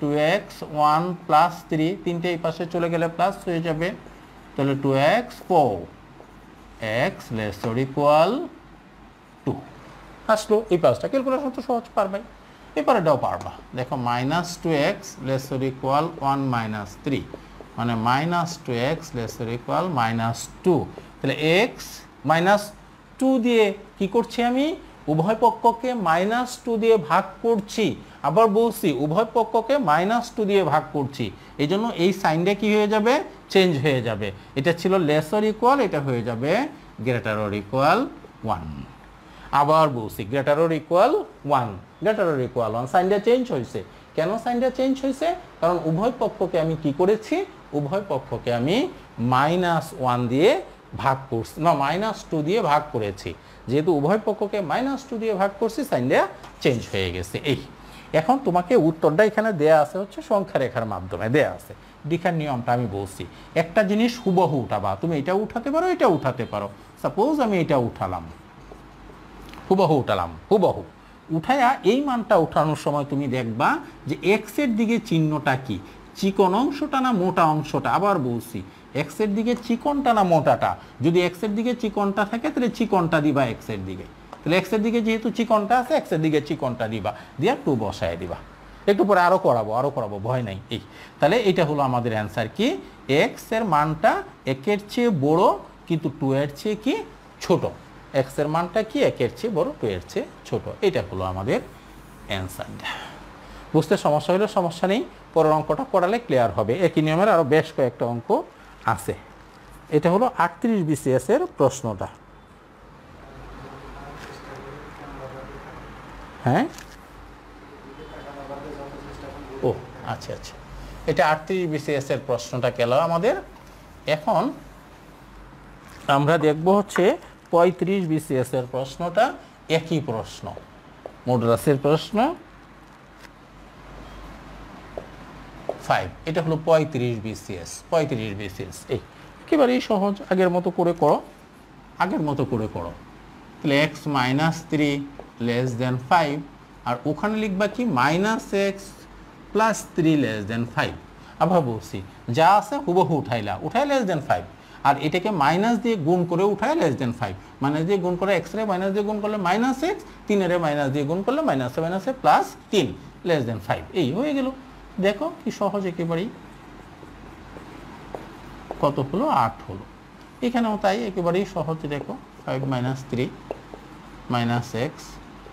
2x 1 + 3, তিনটে এই পাশে চলে গেলে প্লাস হয়ে যাবে। তাহলে 2x 4 x লেসর ইকুয়াল 2 আসলো। এই পাশটা ক্যালকুলেশন তো সহজ পারবাই, এবারেটাও পারবা। দেখো -2x লেসর ইকুয়াল 1 - 3, মানে -2x লেসর ইকুয়াল -2। তাহলে x -2 দিয়ে কি করছি আমি? উভয় পক্ষকে -2 দিয়ে ভাগ করছি। আবার বলছি, উভয় পক্ষকে -2 দিয়ে ভাগ করছি, এই জন্য এই সাইনটা কি হয়ে যাবে? চেঞ্জ হয়ে যাবে। এটা ছিল লেসর ইকুয়াল, এটা হয়ে যাবে গ্রেটার অর ইকুয়াল 1। আবার বলছি, greater or equal 1, greater or equal 1, সাইনটা চেঞ্জ হয়েছে। কেন সাইনটা চেঞ্জ হয়েছে? কারণ উভয় পক্ষকে আমি কি করেছি? উভয় পক্ষকে আমি -1 দিয়ে ভাগ করছি, না -2 দিয়ে ভাগ করেছি। যেহেতু উভয় পক্ষকে -2 দিয়ে ভাগ করছি, সাইনটা চেঞ্জ হয়ে গেছে। এই এখন তোমাকে উত্তরটা এখানে দেয়া আছে হচ্ছে সংখ্যা রেখার মাধ্যমে দেয়া আছে। লিখার নিয়মটা আমি বলছি, একটা জিনিস হুবহু উঠাবা। তুমি এটা উঠাতে পারো, এটা উঠাতে পারো। সাপোজ আমি এটা উঠালাম, হুবহু উঠালাম, হুবহু উঠায়া এই মানটা উঠানোর সময় তুমি দেখবা যে এক্স এর দিকে চিহ্নটা কি, চিকন অংশটা না মোটা অংশটা। আবার বলছি, এক্স এর দিকে চিকনটা না মোটাটা। যদি এক্স এর দিকে চিকনটা থাকে তাহলে চিকনটা দিবা এক্স এর দিকে। তাহলে এক্স এর দিকে যেহেতু চিকনটা আছে, এক্স এর দিকে চিকনটা দিবা, দিয়া 2 বসায় দিবা। একটু পরে আরো করাবো, ভয় নাই। এই তাহলে এটা হলো আমাদের অ্যান্সার কি, এক্স এর মানটা 1 এর চেয়ে বড় কিন্তু 2 এর চেয়ে কি ছোট। এক্স এর মানটা কি 1 এর চেয়ে বড়, 2 এর চেয়ে ছোট। এটা হলো আমাদের অ্যান্সারটা। বুঝতে সমস্যা হলে সমস্যা নেই, পরের অঙ্কটা করালে ক্লিয়ার হবে। একই নিয়মের আরও বেশ কয়েকটা অঙ্ক আছে। এটা হলো 38 BCS এর প্রশ্নটা। হ্যাঁ, ও আচ্ছা আচ্ছা, এটা 38 BCS এর প্রশ্নটা গেল আমাদের। এখন আমরা দেখব হচ্ছে 35 BCS এর প্রশ্নটা। একই প্রশ্ন, মডুলাসের প্রশ্ন 5। এটা হলো 35 BCS। 35 BCS এই একেবারেই সহজ, আগের মতো করে করো, আগের মতো করে করো। তাহলে x - 3 লেস দেন 5, আর ওখানে লিখবা কি -x + 3 লেস দেন 5। আবার বলছি, যা আছে হুবহু উঠাইলা, উঠাই লেস দেন 5, আর এটাকে মাইনাস দিয়ে গুণ করে উঠায় লেস দেন 5। মাইনাস দিয়ে গুণ করে x রে মাইনাস দিয়ে গুণ করলে -x, 3 এর মাইনাস দিয়ে গুণ করলে মাইনাসে মাইনাসে +3 লেস দেন 5। এই হয়ে গেল। দেখো কি সহজ একেবারেই। কত হলো? 8 হলো। এখানেও তাই, একেবারেই সহজ। দেখো 5 - 3 - x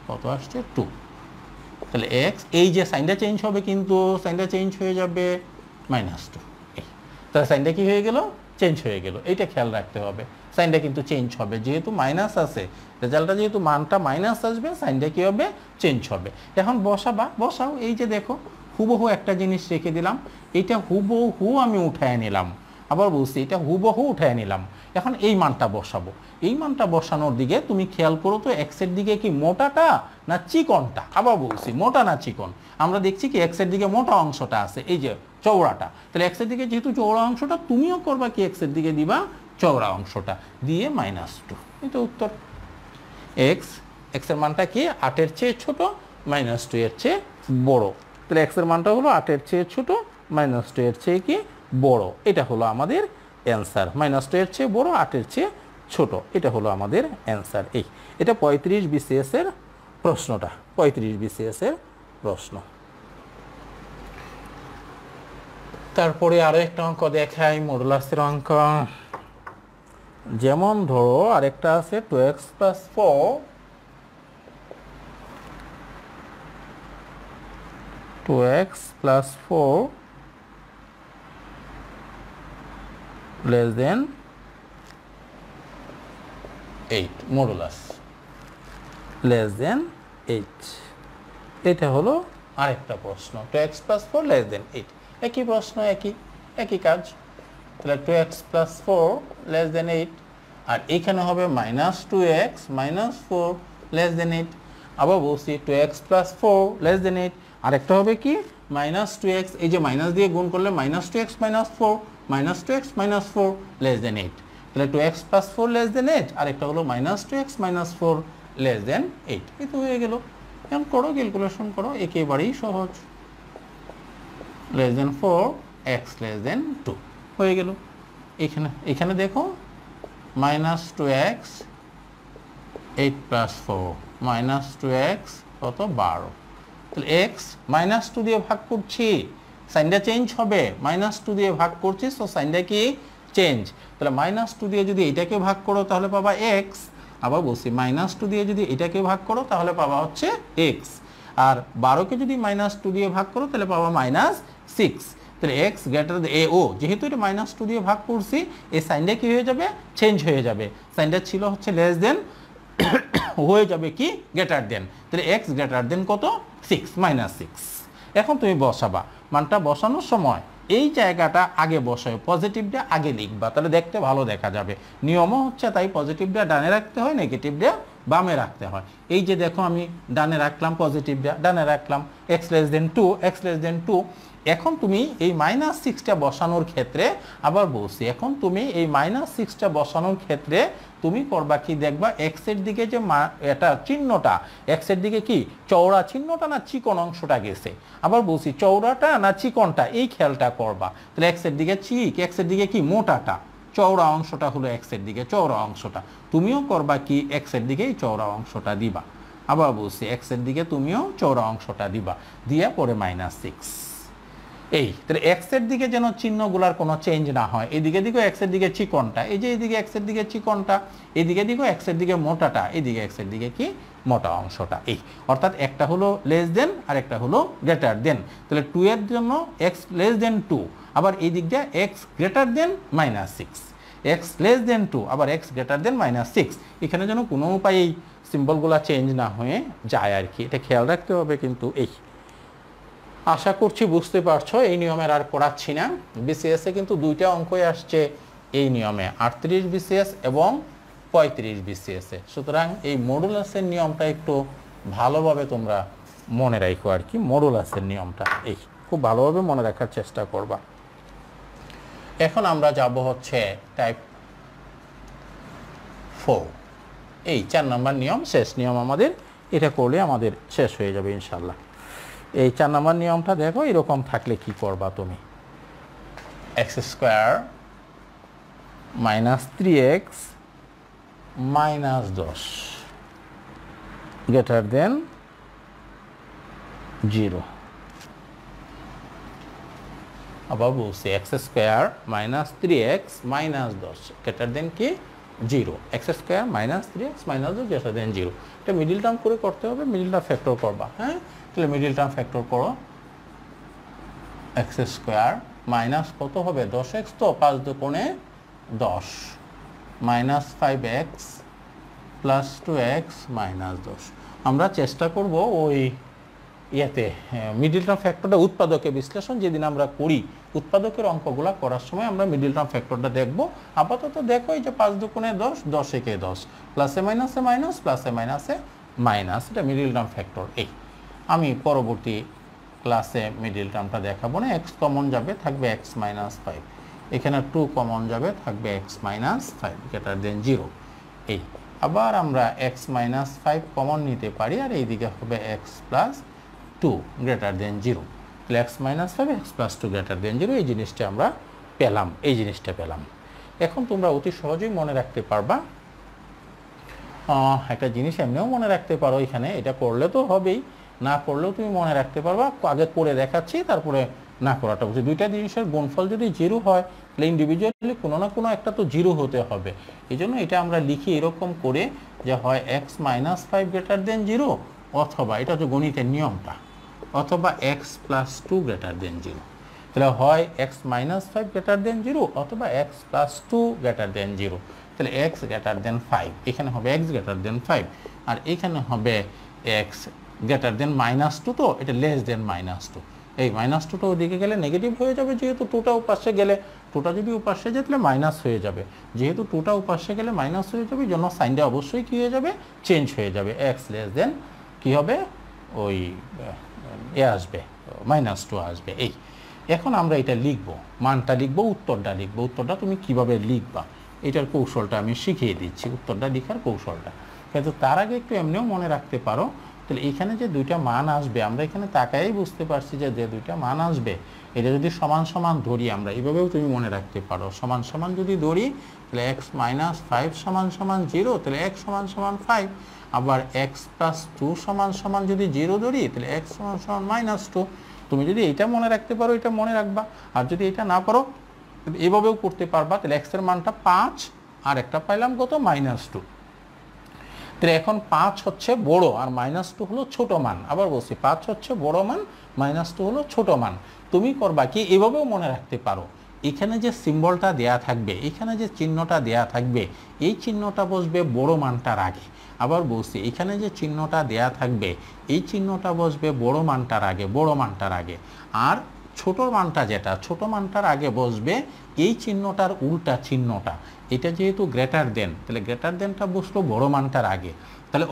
কত আসছে? 2। তাহলে x, এই যে সাইনটা চেঞ্জ হবে, কিন্তু সাইনটা চেঞ্জ হয়ে যাবে -2। তাহলে সাইনটা কি হয়ে গেল? চেঞ্জ হয়ে গেল। এইটা খেয়াল রাখতে হবে, সাইনটা কিন্তু চেঞ্জ হবে, যেহেতু মাইনাস আছে, রেজাল্টটা যেহেতু মানটা মাইনাস আসবে, সাইনটা কি হবে? চেঞ্জ হবে। এখন বসাবা, বসাও। এই যে দেখো হুবহু একটা জিনিস রেখে দিলাম, এইটা হুবহু আমি উঠায় নিলাম। আবার বলছি, এটা হুবহু উঠায় নিলাম। এখন এই মানটা বসাবো। এই মানটা বসানোর দিকে তুমি খেয়াল করো তো, এক্সের দিকে কি মোটাটা না চিকনটা? আবার বলছি, মোটা না চিকন? আমরা দেখছি কি এক্সের দিকে মোটা অংশটা আছে, এই যে চওড়াটা। তাহলে এক্সের দিকে যেহেতু চওড়া অংশটা, তুমিও করবা কি এক্সের দিকে দিবা চওড়া অংশটা দিয়ে -2। এটা উত্তর। এক্সের মানটা কি 8 এর চেয়ে ছোট, -2 এর চেয়ে বড়। তাহলে এক্সের মানটা হলো 8 এর চেয়ে ছোট, -2 এর চেয়ে কি বড়। এটা হলো আমাদের অ্যান্সার। -2 এর চেয়ে বড়, 8 এর চেয়ে ছোট। এটা হলো আমাদের অ্যান্সার। এটা 35 BCS এর প্রশ্নটা। 35 BCS এর প্রশ্ন। তারপরে আরো একটা অঙ্ক দেখাই, মডুলাসের অঙ্ক। যেমন ধরো আরেকটা আছে 2x + 4 2x + 4 less than 8, modulus less than 8। এটা হলো আরেকটা প্রশ্ন, 2x + 4 less than 8। একই প্রশ্ন, একই কাজ। তাহলে 2x + 4 less than 8, আর এখানে হবে -2x - 4 less than 8। আবার বলছি 2x + 4 less than 8, আরেকটা হবে কি -2x, এই যে মাইনাস দিয়ে গুণ করলে -2x - 4 -2x - 4 less than 8। তাহলে 2x + 4 less than 8, আরেকটা হলো -2x - 4 less than 8। এই তো হয়ে গেল। এখন করো, ক্যালকুলেশন করো, একেবারেই সহজ। less than 4, x less than 2 হয়ে গেল। এখানে দেখো -2x 8 + 4 -2x কত? 12। তাহলে x -2 দিয়ে ভাগ করছি, সাইনটা চেঞ্জ হবে। -2 দিয়ে ভাগ করছি, সো সাইনটা কি? চেঞ্জ। তাহলে -2 দিয়ে যদি এটাকে ভাগ করো তাহলে পাবা x। আবার বলছি, -2 দিয়ে যদি এটাকে ভাগ করো তাহলে পাবা হচ্ছে x, আর 12কে যদি -2 দিয়ে ভাগ করো তাহলে পাবা -6। তাহলে x গ্রেটার যেহেতু এটা -2 দিয়ে ভাগ করছি, এই সাইনটা কি হয়ে যাবে? চেঞ্জ হয়ে যাবে। সাইনটা ছিল হচ্ছে লেস দেন, হয়ে যাবে কি? Greater than. তাহলে x গ্রেটার দেন কত? 6, -6। এখন তুমি বসাবা, মানটা বসানোর সময় এই জায়গাটা আগে বসায়, পজিটিভটা আগে লিখবা, তাহলে দেখতে ভালো দেখা যাবে। নিয়মও হচ্ছে তাই, পজিটিভটা ডানে রাখতে হয়, নেগেটিভটা বামে রাখতে হয়। এই যে দেখো আমি ডানে রাখলাম, পজিটিভটা ডানে রাখলাম, x less than 2, x less than 2। এখন তুমি এই -6টা বসানোর ক্ষেত্রে, আবার বলছি, এখন তুমি এই -6টা বসানোর ক্ষেত্রে তুমি করবা কি? দেখবা x এর দিকে যে এটা চিহ্নটা, x এর দিকে কি চওড়া চিহ্নটা না চিকন অংশটা গেছে। আবার বলছি, চওড়াটা না চিকনটা, এই খেয়ালটা করবা। তাহলে x এর দিকে x এর দিকে কি মোটাটা, চওড়া অংশটা হলো x এর দিকে চওড়া অংশটা। তুমিও করবা কি? x এর দিকে এই চওড়া অংশটা দিবা। আবার বলছি, x এর দিকে তুমিও চওড়া অংশটা দিবা, দিয়ে পরে -6। এই তাহলে এক্স এর দিকে যেন চিহ্নগুলোর কোনো চেঞ্জ না হয়, এদিকে দিকেও এক্স এর দিকে চিকনটা, এই যে এইদিকে এক্স এর দিকে চিকনটা, এদিকে দিকেও এক্স এর দিকে মোটাটা, এদিকে এক্স এর দিকে কি মোটা অংশটা, এই অর্থাৎ একটা হলো লেস দেন আর একটা হলো গ্রেটার দেন। তাহলে 2 এর জন্য এক্স লেস দেন 2, আবার এই দিক দিয়ে x greater than -6, x less than 2 আবার এক্স গ্রেটার দেন -6। এখানে যেন কোনো উপায়ে সিম্বলগুলো চেঞ্জ না হয়ে যায় আর কি, এটা খেয়াল রাখতে হবে। কিন্তু এই আশা করছি বুঝতে পারছো, এই নিয়মের আর পড়াচ্ছি না। বিসিএস এ কিন্তু দুইটা অঙ্কই আসছে এই নিয়মে, 38 বিসিএস এবং 35 বিসিএস এ। সুতরাং এই মডুলাসের নিয়মটা একটু ভালোভাবে তোমরা মনে রাখো আর কি, মডুলাসের নিয়মটা এই খুব ভালোভাবে মনে রাখার চেষ্টা করবা। এখন আমরা যাব হচ্ছে টাইপ 4, এই 4 নম্বর নিয়ম, শেষ নিয়ম আমাদের। এটা করলে আমাদের শেষ হয়ে যাবে ইনশাল্লাহ। এই 4 নম্বর নিয়মটা দেখো, এরকম থাকলে কি করবা তুমি, x² - 3x - 10 greater than 0। আবার বলছি x² - 3x - 10 greater than কি 0, x² - 3x - 10 greater than 0। এটা মিডিল টার্ম করে করতে হবে, মিডিল টার্ম ফ্যাক্টর করবা। হ্যাঁ, তাহলে মিডিল টার্ম ফ্যাক্টর করো, x² মাইনাস কত হবে 10x, তো 5 দুগুণে 10 -5x প্লাস 2x - 10। আমরা চেষ্টা করব ওই ইয়েতে মিডিল টার্ম ফ্যাক্টরটা উৎপাদকের বিশ্লেষণ যেদিন আমরা করি, উৎপাদকের অঙ্কগুলো করার সময় আমরা মিডিল টার্ম ফ্যাক্টরটা দেখব। আপাতত দেখো এই যে 5 দুগুণে 10, 10 একে 10, প্লাসে মাইনাসে মাইনাস, প্লাসে মাইনাসে মাইনাস, এটা মিডিল টার্ম ফ্যাক্টর। এই আমি পরবর্তী ক্লাসে মিডিল টার্মটা দেখাবো না। x কমন যাবে, থাকবে x - 5, এখানে 2 কমন যাবে, থাকবে x - 5 গ্রেটার দেন 0। এই আবার আমরা x - 5 কমন নিতে পারি, আর এইদিকে হবে x + 2 গ্রেটার দেন 0। তাহলে x - 5 x + 2 গ্রেটার দেন 0, এই জিনিসটা আমরা পেলাম, এই জিনিসটা পেলাম। এখন তোমরা অতি সহজেই মনে রাখতে পারবা একটা জিনিস, এমনিও মনে রাখতে পারো, এখানে এটা করলে তো হবেই, না করলেও তুমি মনে রাখতে পারবা। আগে করে দেখাচ্ছি, তারপরে না করাটা বুঝি। দুইটা জিনিসের গুণফল যদি 0 হয়, তাহলে ইন্ডিভিজুয়ালি কোনো না কোনো একটা তো 0 হতে হবে। এই জন্য এটা আমরা লিখি এরকম করে যে হয় x - 5 গ্রেটার দেন 0, অথবা এটা হচ্ছে গণিতের নিয়মটা, অথবা x + 2 গ্রেটার দেন 0। তাহলে হয় x - 5 গ্রেটার দেন 0 অথবা x + 2 গ্রেটার দেন 0। তাহলে x গ্রেটার দেন 5, এখানে হবে x গ্রেটার দেন 5, আর এখানে হবে x গ্রেটার দেন -2, তো এটা লেস দেন -2। এই -2টা ওদিকে গেলে নেগেটিভ হয়ে যাবে, যেহেতু 2টা উপাশে গেলে, 2টা যদি উপাশে যায় তাহলে মাইনাস হয়ে যাবে, যেহেতু 2টা উপাশে গেলে মাইনাস হয়ে যাবে, জন্য সাইনটা অবশ্যই কী হয়ে যাবে, চেঞ্জ হয়ে যাবে। x লেস দেন কী হবে, ওই আসবে -2 আসবে। এই এখন আমরা এটা লিখব, মানটা লিখব, উত্তরটা লিখব। উত্তরটা তুমি কিভাবে লিখবা এটার কৌশলটা আমি শিখিয়ে দিচ্ছি, উত্তরটা লেখার কৌশলটা। কিন্তু তার আগে একটু এমনিও মনে রাখতে পারো, তাহলে এখানে যে দুইটা মান আসবে, আমরা এখানে তাকাই বুঝতে পারছি যে যে দুইটা মান আসবে, এটা যদি সমান সমান ধরি আমরা, এভাবেও তুমি মনে রাখতে পারো। সমান সমান যদি ধরি, তাহলে x - 5 = 0, তাহলে x = 5। আবার x + 2 = যদি 0 ধরি, তাহলে x = -2। তুমি যদি এইটা মনে রাখতে পারো, এটা মনে রাখবা, আর যদি এটা না পারো এভাবেও করতে পারবা। তাহলে x এর মানটা 5, আর একটা পাইলাম কত, -2। তাহলে এখন 5 হচ্ছে বড়, আর -2 হলো ছোট মান। আবার বলছি 5 হচ্ছে বড় মান, -2 হলো ছোট মান। তুমি করবা কি, এভাবেও মনে রাখতে পারো, এখানে যে সিম্বলটা দেয়া থাকবে, এখানে যে চিহ্নটা দেয়া থাকবে, এই চিহ্নটা বসবে বড় মানটার আগে। আবার বলছি এখানে যে চিহ্নটা দেয়া থাকবে, এই চিহ্নটা বসবে বড় মানটার আগে, বড় মানটার আগে। আর ছোট মানটা যেটা, ছোট মানটার আগে বসবে এই চিহ্নটার উল্টা চিহ্নটা। এটা যেহেতু গ্রেটার দেন, তাহলে গ্রেটার দেনটা বসলো বড় মানটার আগে। তাহলে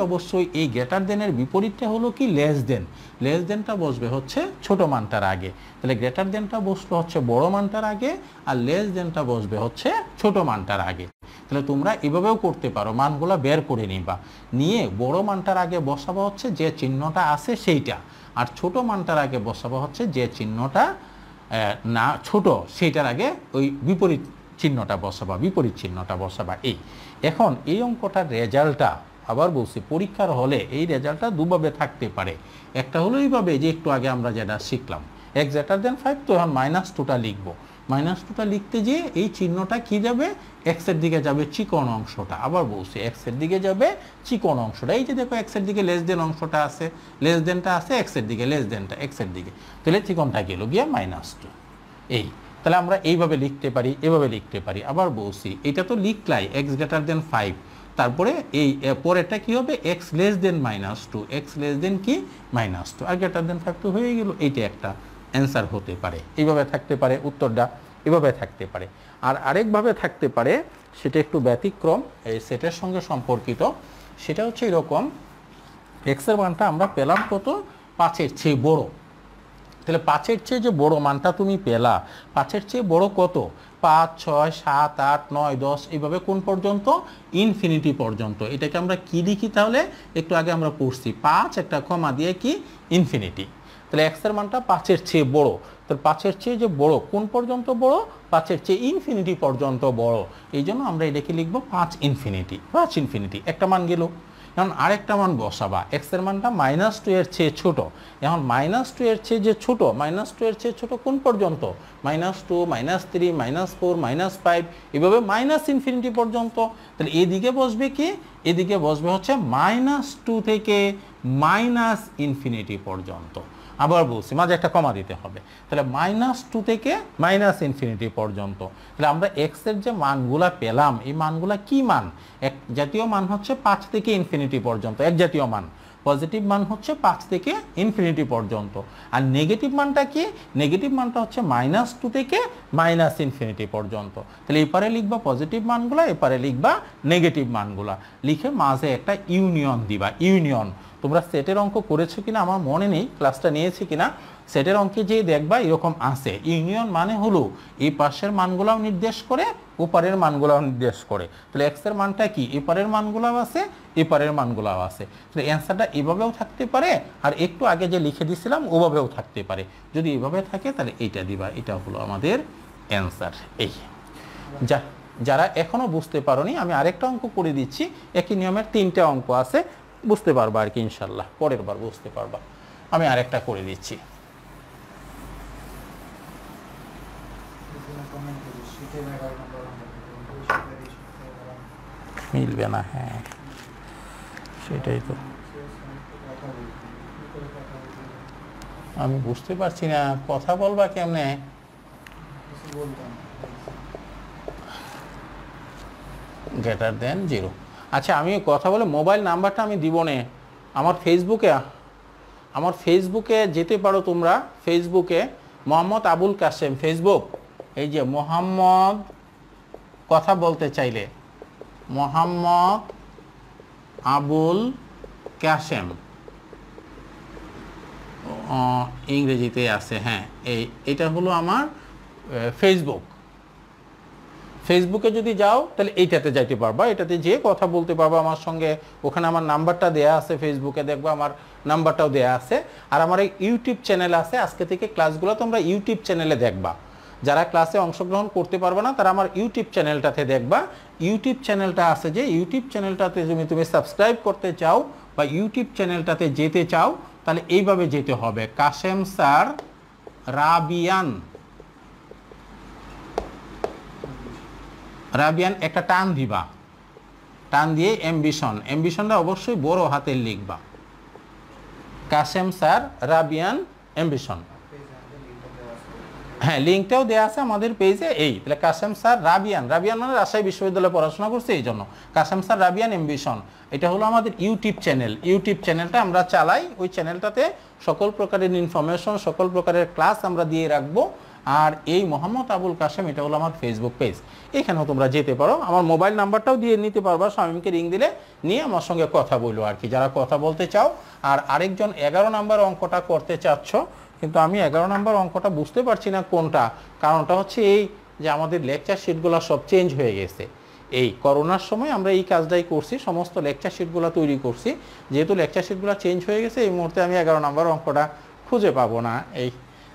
অবশ্যই এই গ্রেটার দেনের বিপরীতটা হলো কি, লেস দেন। লেস দেনটা বসবে হচ্ছে ছোট মানটার আগে। তাহলে গ্রেটার দেনটা বসলো হচ্ছে বড় মানটার আগে, আর লেস দেনটা বসবে হচ্ছে ছোট মানটার আগে। তাহলে তোমরা এভাবেও করতে পারো, মানগুলো বের করে নিবা, নিয়ে বড় মানটার আগে বসাবো হচ্ছে যে চিহ্নটা আছে সেইটা, আর ছোট মানটার আগে বসাবো হচ্ছে যে চিহ্নটা না ছোট, সেইটার আগে ওই বিপরীত চিহ্নটা বসাবা, বিপরীত চিহ্নটা বসাবা। এই এখন এই অঙ্কটার রেজাল্টটা, আবার বলছি পরীক্ষার হলে এই রেজাল্টটা দুভাবে থাকতে পারে। একটা হলো এইভাবে যে একটু আগে আমরা যেটা শিখলাম, এক্স গ্রেটার দেন 5, তো এখন -2টা লিখবো। -2টা লিখতে গিয়ে এই চিহ্নটা কি যাবে, এক্সের দিকে যাবে চিকন অংশটা। আবার বলছি এক্সের দিকে যাবে চিকন অংশটা। এই যে দেখো এক্সের দিকে লেস দেন অংশটা আছে, লেস দেনটা আছে এক্সের দিকে, লেস দেনটা এক্সের দিকে, তাহলে চিকনটা গেল গিয়ে -2। এই তাহলে আমরা এইভাবে লিখতে পারি, এভাবে লিখতে পারি। আবার বলছি এটা তো লিখলাই এক্স গ্রেটার দেন 5, তারপরে এই পরেরটা কি হবে, x less than -2, x less than কি -2 আর গ্রেটার দেন 5 তো হয়ে গেল। এইটা একটা অ্যান্সার হতে পারে, এইভাবে থাকতে পারে উত্তরটা, এভাবে থাকতে পারে। আর আরেকভাবে থাকতে পারে, সেটা একটু ব্যতিক্রম, এই সেটের সঙ্গে সম্পর্কিত। সেটা হচ্ছে এরকম, এক্সের মানটা আমরা পেলাম কত, 5-এর চেয়ে বড়। তাহলে 5-এর চেয়ে যে বড় মানটা তুমি পেলা, 5-এর চেয়ে বড় কত, 5, 6, 7, 8, 9, 10 এইভাবে কোন পর্যন্ত, ইনফিনিটি পর্যন্ত। এটাকে আমরা কি লিখি তাহলে, একটু আগে আমরা পড়ছি 5 একটা কমা দিয়ে কি ইনফিনিটি। তাহলে এক্সের মানটা 5-এর চেয়ে বড়, তাহলে 5-এর চেয়ে যে বড় কোন পর্যন্ত বড়, 5-এর চেয়ে ইনফিনিটি পর্যন্ত বড়। এই জন্য আমরা এটাকে লিখবো 5 ইনফিনিটি, 5 ইনফিনিটি। একটা মান গেল। এখন আরেকটা মান বসাবা, এক্সের মানটা -2 এর চেয়ে ছোট। এখন -2 এর চেয়ে যে ছোট, -2 এর চেয়ে ছোট কোন পর্যন্ত, -2, -3, -4, -5 এভাবে ইনফিনিটি পর্যন্ত। তাহলে এদিকে বসবে কি, এদিকে বসবে হচ্ছে -2 থেকে ইনফিনিটি পর্যন্ত। আবার বলছি মাঝে একটা কমা দিতে হবে। তাহলে -2 থেকে ইনফিনিটি পর্যন্ত। তাহলে আমরা এক্স এর যে মানগুলা পেলাম, এই মানগুলা কি মান, এক জাতীয় মান হচ্ছে 5 থেকে ইনফিনিটি পর্যন্ত, এক জাতীয় মান। পজিটিভ মান হচ্ছে 5 থেকে ইনফিনিটি পর্যন্ত। আর নেগেটিভ মানটা কি, নেগেটিভ মানটা হচ্ছে -2 থেকে ইনফিনিটি পর্যন্ত। তাহলে এপারে লিখবা পজিটিভ মানগুলা, এপারে লিখবা নেগেটিভ মানগুলা, লিখে মাঝে একটা ইউনিয়ন দিবা। ইউনিয়ন তোমরা সেটের অঙ্ক করেছো কিনা আমার মনে নেই, ক্লাসটা নিয়েছি কিনা, সেটের অঙ্কে যে দেখবা এরকম আছে। ইউনিয়ন মানে হলো এই পাশের মানগুলাও নির্দেশ করে, ওপারের মানগুলাও নির্দেশ করে। তাহলে এক্স এর মানটা কি, এপারের মানগুলাও আছে, এপারের মানগুলাও আছে। তাহলে অ্যান্সারটা এভাবেও থাকতে পারে, আর একটু আগে যে লিখে দিছিলাম ওভাবেও থাকতে পারে। যদি এভাবে থাকে তাহলে এইটা দিবা, এটা হলো আমাদের অ্যান্সার। এই যারা এখনো বুঝতে পারোনি, আমি আরেকটা অঙ্ক করে দিচ্ছি, একই নিয়মের 3টে অঙ্ক আছে, বুঝতে পারবা আর কি ইনশাল্লাহ, পরের বার বুঝতে পারবা। আমি আরেকটা করে দিচ্ছি। মিলবে না, হ্যাঁ সেটাই তো আমি বুঝতে পারছি না, কথা বলবা কেমনে, গ্রেটার দেন 0। আচ্ছা আমি কথা বলে মোবাইল নাম্বারটা আমি দিব না, আমার ফেসবুকে যেতে পারো তোমরা, ফেসবুকে মোহাম্মদ আবুল কাশেম, ফেসবুক, এই যে মোহাম্মদ, কথা বলতে চাইলে মোহাম্মদ আবুল কাশেম, ইংরেজিতে আছে, হ্যাঁ এটা হলো আমার ফেসবুক। ফেসবুকে যদি যাও তাহলে এইটাতে যাইতে পারবা, এটাতে যে কথা বলতে পারবা আমার সঙ্গে। ওখানে আমার নাম্বারটা দেয়া আছে, ফেসবুকে দেখবা আমার নাম্বারটাও দেয়া আছে। আর আমার এই ইউটিউব চ্যানেল আছে, আজকে থেকে ক্লাসগুলো তোমরা ইউটিউব চ্যানেলে দেখবা। যারা ক্লাসে অংশগ্রহণ করতে পারবে না তারা আমার ইউটিউব চ্যানেলটাতে দেখবা। ইউটিউব চ্যানেলটা আছে, যে ইউটিউব চ্যানেলটাতে তুমি সাবস্ক্রাইব করতে চাও বা ইউটিউব চ্যানেলটাতে যেতে চাও, তাহলে এইভাবে যেতে হবে, কাশেম স্যার রাবিয়ান, রাবিয়ান একটা টান দিবা, টান দিয়ে অ্যাম্বিশন, অ্যাম্বিশনটা অবশ্যই বড় হাতের লিখবা, কাশেম স্যার রাবিয়ান অ্যাম্বিশন। হ্যাঁ লিঙ্কটাও দেওয়া আছে আমাদের পেজে। এই তাহলে কাশেম স্যার রাবিয়ান, রাবিয়ান মানে রাজশাহী বিশ্ববিদ্যালয়ে পড়াশোনা করছে এই জন্য কাশেম স্যার রাবিয়ান অ্যাম্বিশন, এটা হলো আমাদের ইউটিউব চ্যানেল। ইউটিউব চ্যানেলটা আমরা চালাই, ওই চ্যানেলটাতে সকল প্রকারের ইনফরমেশন, সকল প্রকারের ক্লাস আমরা দিয়ে রাখবো। আর এই মোহাম্মদ আবুল কাশেম, এটা হলো আমার ফেসবুক পেজ, এখানেও তোমরা যেতে পারো। আমার মোবাইল নাম্বারটাও দিয়ে নিতে পারবা, শামীমকে রিং দিলে নিয়ে আমার সঙ্গে কথা বলো আর কি, যারা কথা বলতে চাও। আর আরেকজন 11 নম্বর অঙ্কটা করতে চাচ্ছ, কিন্তু আমি 11 নম্বর অঙ্কটা বুঝতে পারছি না কোনটা। কারণটা হচ্ছে এই যে আমাদের লেকচার শিটগুলো সব চেঞ্জ হয়ে গেছে। এই করোনার সময় আমরা এই কাজটাই করছি, সমস্ত লেকচার শিটগুলো তৈরি করছি। যেহেতু লেকচার শিটগুলো চেঞ্জ হয়ে গেছে, এই মুহূর্তে আমি 11 নম্বর অঙ্কটা খুঁজে পাবো না। এই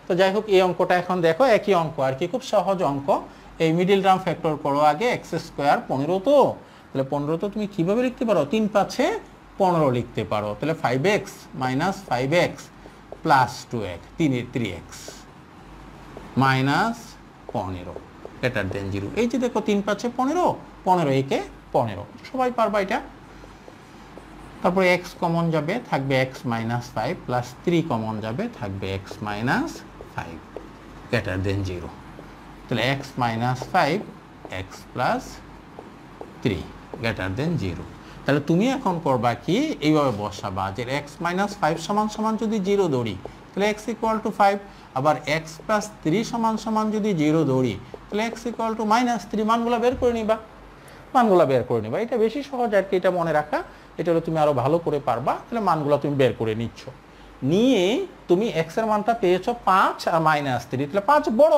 তো যাই হোক, এই অঙ্কটা এখন দেখো, একই অঙ্ক আর কি, খুব সহজ অঙ্ক। এই মিডিল টার্ম ফ্যাক্টর করো আগে, এক্স স্কোয়ার 15, তো তাহলে 15 তো তুমি কীভাবে লিখতে পারো, 3 5 15 লিখতে পারো। তাহলে 5x - 5x + 2x, 3x, -15 greater than 0। এই যে দেখো 3 5 15, 15 একে 15, সবাই পারবা এটা। তারপরে x কমন যাবে, থাকবে x - 5 প্লাস 3 কমন যাবে, থাকবে x - 5 গ্রেটার দেন 0। তাহলে x - 5 x plus 3 greater than 0। তাহলে তুমি এখন করবা কি, এইভাবে বসাবা যে x - 5 সমান সমান যদি 0 ধরি তাহলে x = 5, আবার x প্লাস 3 সমান সমান যদি 0 ধরি তাহলে x = -3। মানগুলো বের করে নিবা, মানগুলো বের করে নিবা। এটা বেশি সহজ আর কি, এটা মনে রাখা। এটা হলো তুমি আরো ভালো করে পারবা। তাহলে মানগুলো তুমি বের করে নিচ্ছ, নিয়ে তুমি x এর মানটা পেয়েছো 5 আর -3। তাহলে 5 বড়,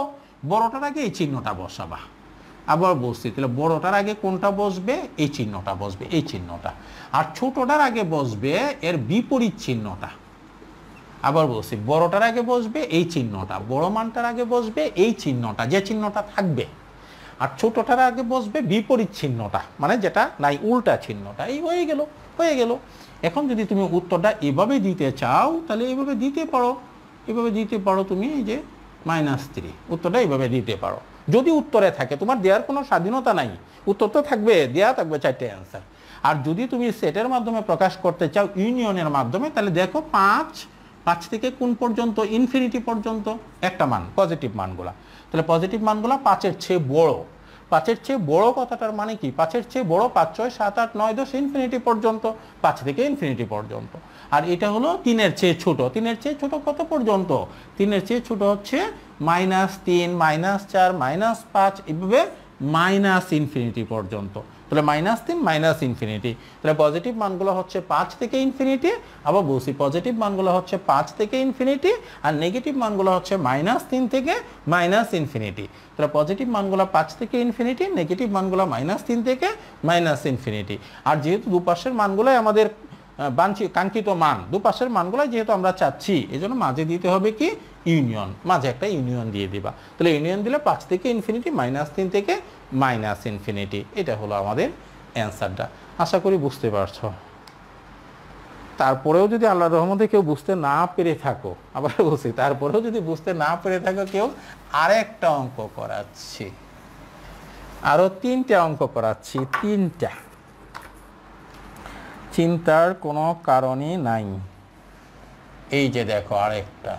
বড়টার আগে এই চিহ্নটা বসাবা। আবার বসছি, তাহলে বড়টার আগে কোনটা বসবে, এই চিহ্নটা বসবে, এই চিহ্নটা। আর ছোটটার আগে বসবে এর বিপরীত চিহ্নটা। আবার বলছি, বড়টার আগে বসবে এই চিহ্নটা, বড় মানটার আগে বসবে এই চিহ্নটা, যে চিহ্নটা থাকবে। আর ছোটটার আগে বসবে বিপরীত চিহ্নটা, মানে যেটা নাই, উল্টা চিহ্নটা। এই হয়ে গেল, হয়ে গেল। এখন যদি তুমি উত্তরটা এভাবে দিতে চাও তাহলে এইভাবে দিতে পারো, এভাবে দিতে পারো তুমি। এই যে -3 উত্তরটা এইভাবে দিতে পারো, যদি উত্তরে থাকে। তোমার দেওয়ার কোনো স্বাধীনতা নাই, উত্তর তো থাকবে, দেওয়া থাকবে 4টে অ্যান্সার। আর যদি তুমি সেটের মাধ্যমে প্রকাশ করতে চাও, ইউনিয়নের মাধ্যমে, তাহলে দেখো 5 থেকে কোন পর্যন্ত, ইনফিনিটি পর্যন্ত একটা মান, পজিটিভ মানগুলা। তাহলে পজিটিভ মানগুলা 5-এর চেয়ে বড়। 5-এর চেয়ে বড় কথাটার মানে কি, 5-এর চেয়ে বড় 5 6 7 8 9 10 ইনফিনিটি পর্যন্ত, 5 থেকে ইনফিনিটি পর্যন্ত। আর এটা হলো 3-এর চেয়ে ছোট। 3-এর চেয়ে ছোট কত পর্যন্ত, 3-এর চেয়ে ছোট হচ্ছে -3 -4 -5, এভাবে ইনফিনিটি পর্যন্ত। তাহলে -3 ইনফিনিটি। তাহলে পজিটিভ মানগুলো হচ্ছে 5 থেকে ইনফিনিটি। আবার বলছি, পজিটিভ মানগুলো হচ্ছে 5 থেকে ইনফিনিটি, আর নেগেটিভ মানগুলো হচ্ছে -3 থেকে ইনফিনিটি। তাহলে পজিটিভ মানগুলো 5 থেকে ইনফিনিটি, নেগেটিভ মানগুলো -3 থেকে ইনফিনিটি। আর যেহেতু দুপাশের মানগুলোই আমাদের কাঙ্ক্ষিত মান, দুপাশের মানগুলোই যেহেতু আমরা চাচ্ছি, এই জন্য মাঝে দিতে হবে কি, ইউনিয়ন। মাঝে একটা ইউনিয়ন দিয়ে দিবা। তাহলে ইউনিয়ন দিলে 5 থেকে ইনফিনিটি, -3 থেকে ইনফিনিটি। এটা হলো আমাদের অ্যান্সারটা। আশা করি বুঝতে পারছো। তারপরেও যদি আল্লাহর রহমতে কেউ বুঝতে না পেরে থাকো, আবার বলছি, তারপরেও যদি বুঝতে না পেরে থাকো কেউ, আরেকটা অঙ্ক করাচ্ছি, আরো 3টা অঙ্ক করাচ্ছি, 3টা। চিন্তার কোনো কারণই নাই। এই যে দেখো আরেকটা,